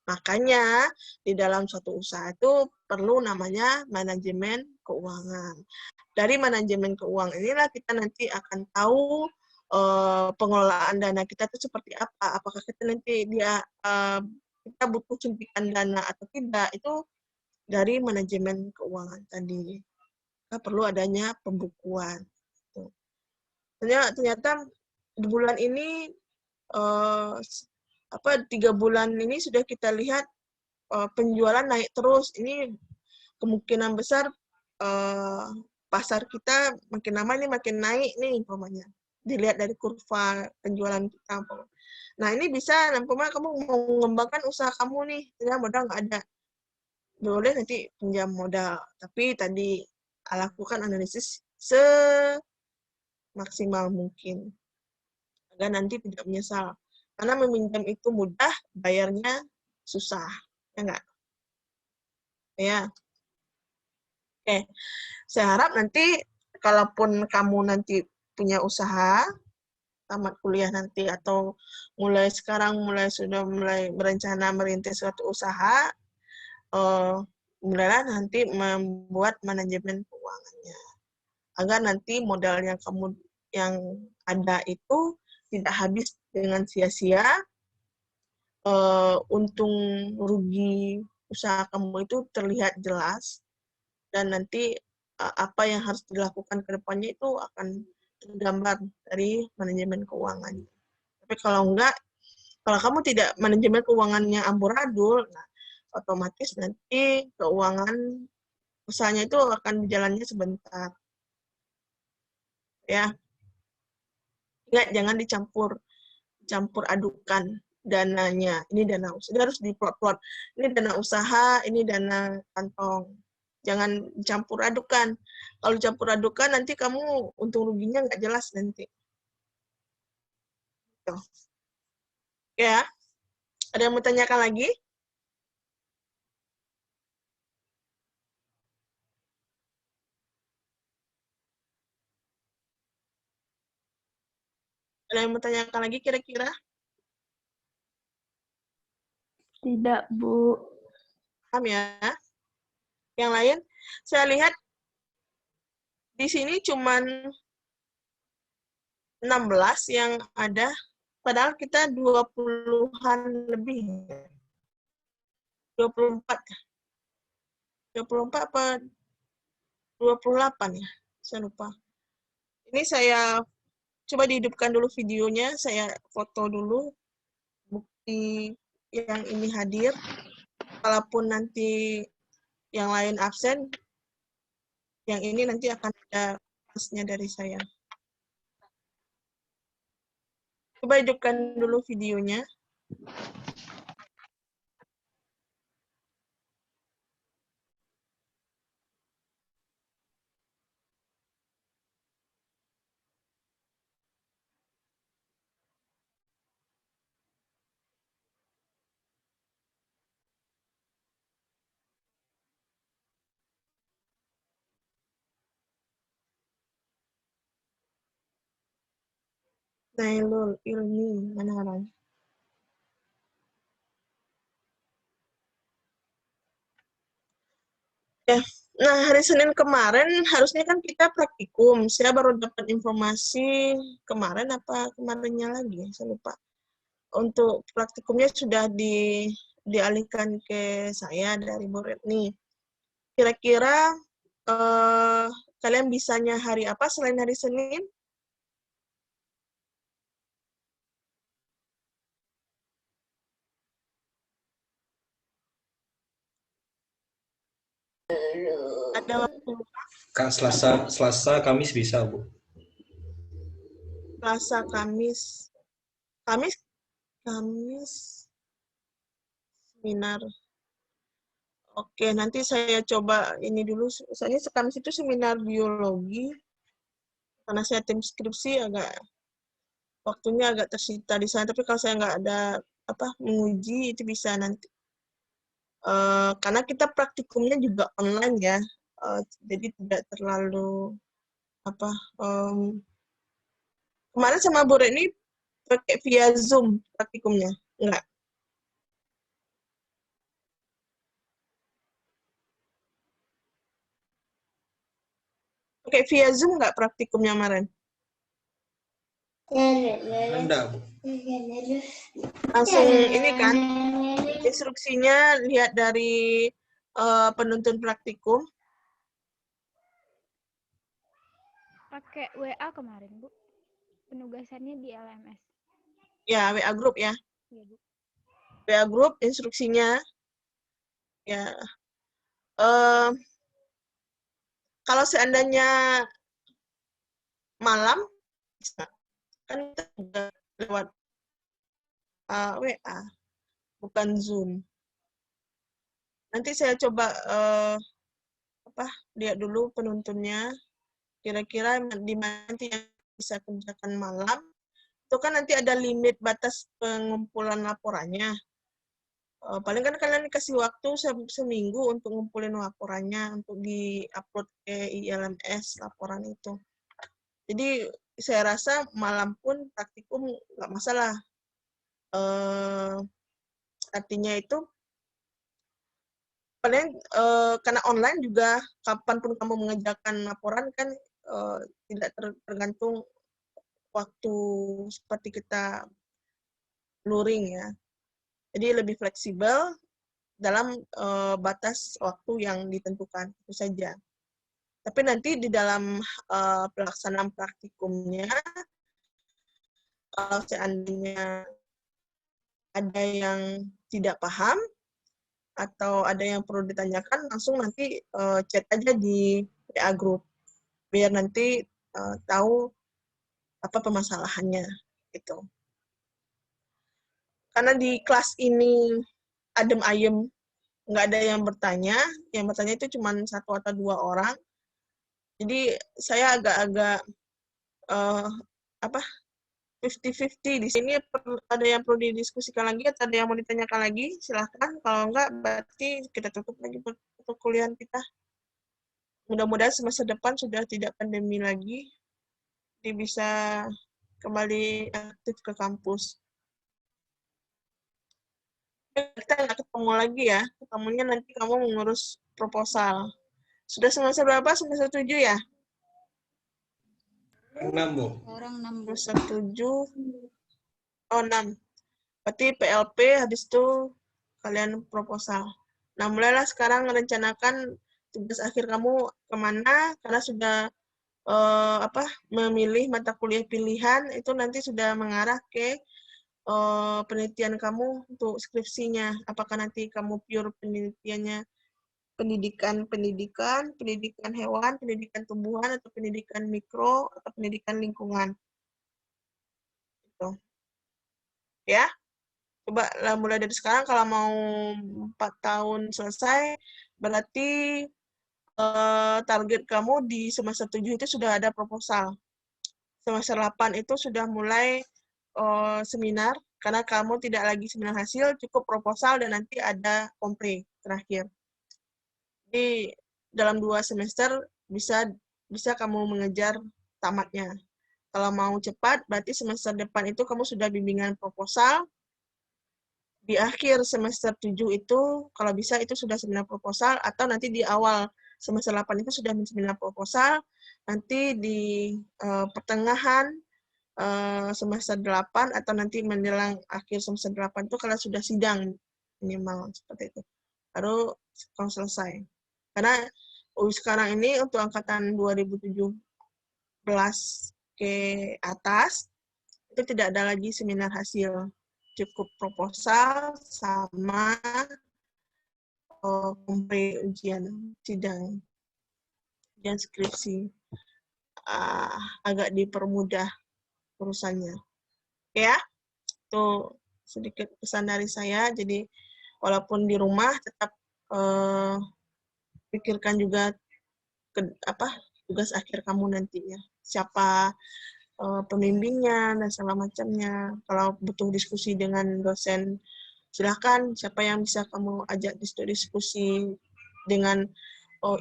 Makanya di dalam suatu usaha itu perlu namanya manajemen keuangan. Dari manajemen keuangan inilah kita nanti akan tahu pengelolaan dana kita itu seperti apa. Apakah kita nanti kita butuh suntikan dana atau tidak, itu dari manajemen keuangan tadi. Kita perlu adanya pembukuan. Ternyata di bulan ini 3 bulan ini sudah kita lihat penjualan naik terus. Ini kemungkinan besar pasar kita makin lama ini makin naik nih umpamanya. Dilihat dari kurva penjualan kita. Nah, ini bisa umpamanya kamu mau mengembangkan usaha kamu nih, ya modal nggak ada. Boleh nanti pinjam modal, tapi tadi lakukan analisis semaksimal mungkin agar nanti tidak menyesal. Karena meminjam itu mudah, bayarnya susah. Ya enggak? Ya. Oke. Saya harap nanti kalaupun kamu nanti punya usaha, tamat kuliah nanti atau mulai sekarang sudah mulai berencana merintis suatu usaha, mulailah nanti membuat manajemen keuangannya. Agar nanti modal yang kamu yang ada itu tidak habis dengan sia-sia, untung rugi usaha kamu itu terlihat jelas, dan nanti apa yang harus dilakukan ke depannya itu akan tergambar dari manajemen keuangan. Tapi kalau enggak, kalau kamu tidak manajemen keuangannya amburadul, nah, otomatis nanti keuangan usahanya itu akan berjalannya sebentar. Ya, ingat jangan campur adukan dananya. Ini dana usaha, harus diplot-plot. Ini dana usaha, ini dana kantong. Jangan campur adukan. Kalau campur adukan nanti kamu untung ruginya nggak jelas nanti. Tuh. Ya, ada yang mau tanyakan lagi? Ada yang mau tanyakan lagi kira-kira? Tidak, Bu. Paham ya? Yang lain, saya lihat di sini cuman 16 yang ada, padahal kita 20-an lebih. 24. 24 apa 28 ya? Saya lupa. Ini saya coba dihidupkan dulu videonya, saya foto dulu bukti yang ini hadir. Kalaupun nanti yang lain absen, yang ini nanti akan ada plusnya dari saya. Coba hidupkan dulu videonya. Nailul Ilmi Manaran. Ya, nah hari Senin kemarin harusnya kan kita praktikum. Saya baru dapat informasi kemarin apa kemarinnya lagi, saya lupa. Untuk praktikumnya sudah dialihkan ke saya dari Bu Retni. Kira-kira kalian bisanya hari apa selain hari Senin? Ada waktu Kak, Selasa, Kamis bisa, Bu. Selasa, Kamis seminar. Oke, nanti saya coba ini dulu. Soalnya Kamis itu seminar biologi. Karena saya tim skripsi waktunya agak tersita di sana. Tapi kalau saya nggak ada menguji itu bisa nanti. Karena kita praktikumnya juga online ya. Jadi tidak terlalu kemarin sama Bu Reni pakai via Zoom praktikumnya. Enggak. Pakai via Zoom nggak praktikumnya kemarin? Anda, Bu. Langsung ini kan, instruksinya lihat dari penuntun praktikum. Pakai WA kemarin, Bu. Penugasannya di LMS. Ya, WA group ya. Iya, Bu. WA group instruksinya. Ya. Kalau seandainya malam, bisa. Kan kita juga lewat WA, bukan Zoom. Nanti saya coba lihat dulu penuntunnya. Kira-kira di mana nanti yang bisa kerjakan malam. Itu kan nanti ada limit batas pengumpulan laporannya. Paling kan kalian dikasih waktu seminggu untuk ngumpulin laporannya, untuk di-upload ke ILMS laporan itu. Jadi saya rasa malam pun praktikum nggak masalah. Artinya itu paling karena online juga kapanpun kamu mengerjakan laporan kan tidak tergantung waktu seperti kita luring ya. Jadi lebih fleksibel dalam batas waktu yang ditentukan itu saja. Tapi nanti di dalam pelaksanaan praktikumnya, kalau seandainya ada yang tidak paham atau ada yang perlu ditanyakan, langsung nanti chat aja di WA group biar nanti tahu apa permasalahannya gitu. Karena di kelas ini adem ayem, nggak ada yang bertanya itu cuma 1 atau 2 orang. Jadi saya agak-agak 50-50 di sini. Ada yang perlu didiskusikan lagi atau ada yang mau ditanyakan lagi, silahkan. Kalau enggak, berarti kita tutup lagi perkuliahan kita. Mudah-mudahan semester depan sudah tidak pandemi lagi, jadi bisa kembali aktif ke kampus. Kita nggak ketemu lagi ya, ketemunya nanti kamu mengurus proposal. Sudah semester berapa? Semester 7 ya? 6, Bu. Orang 6. Semester 7. Oh, 6. Berarti PLP, habis itu kalian proposal. Nah, mulailah sekarang merencanakan tugas akhir kamu kemana, karena sudah memilih mata kuliah pilihan, itu nanti sudah mengarah ke penelitian kamu untuk skripsinya. Apakah nanti kamu pure penelitiannya pendidikan hewan, pendidikan tumbuhan, atau pendidikan mikro, atau pendidikan lingkungan. Gitu. Ya, coba mulai dari sekarang. Kalau mau 4 tahun selesai, berarti target kamu di semester 7 itu sudah ada proposal. Semester 8 itu sudah mulai seminar, karena kamu tidak lagi seminar hasil, cukup proposal dan nanti ada kompre terakhir. Jadi dalam 2 semester bisa kamu mengejar tamatnya. Kalau mau cepat, berarti semester depan itu kamu sudah bimbingan proposal. Di akhir semester 7 itu, kalau bisa itu sudah seminar proposal, atau nanti di awal semester 8 itu sudah seminar proposal, nanti di pertengahan semester 8 atau nanti menjelang akhir semester 8 itu kalau sudah sidang minimal seperti itu. Baru kalau selesai. Karena sekarang ini untuk angkatan 2017 ke atas, itu tidak ada lagi seminar hasil. Cukup proposal sama ujian sidang, ujian skripsi. Agak dipermudah urusannya. Oke ya, itu sedikit pesan dari saya. Jadi walaupun di rumah tetap pikirkan juga tugas akhir kamu nantinya. Siapa pembimbingnya dan segala macamnya. Kalau butuh diskusi dengan dosen, silahkan siapa yang bisa kamu ajak diskusi dengan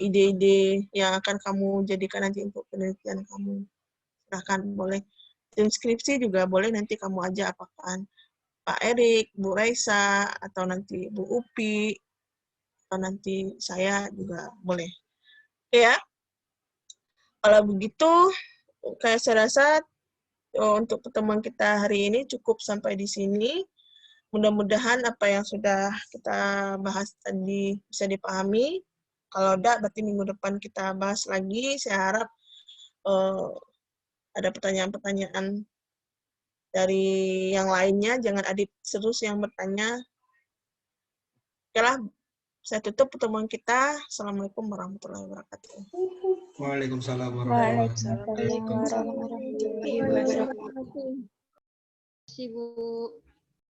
ide-ide yang akan kamu jadikan nanti untuk penelitian kamu. Silahkan, boleh. Tim skripsi juga boleh nanti kamu ajak apakah Pak Erik, Bu Raisa, atau nanti Bu Upi, atau nanti saya juga boleh. Ya, kalau begitu, kayak saya rasa untuk pertemuan kita hari ini cukup sampai di sini. Mudah-mudahan apa yang sudah kita bahas tadi bisa dipahami. Kalau tidak, berarti minggu depan kita bahas lagi. Saya harap ada pertanyaan-pertanyaan dari yang lainnya. Jangan Adit terus yang bertanya. Oke lah, saya tutup pertemuan kita. Assalamualaikum warahmatullahi wabarakatuh. Waalaikumsalam warahmatullahi wabarakatuh. Waalaikumsalam warahmatullahi wabarakatuh. Terima kasih, Bu.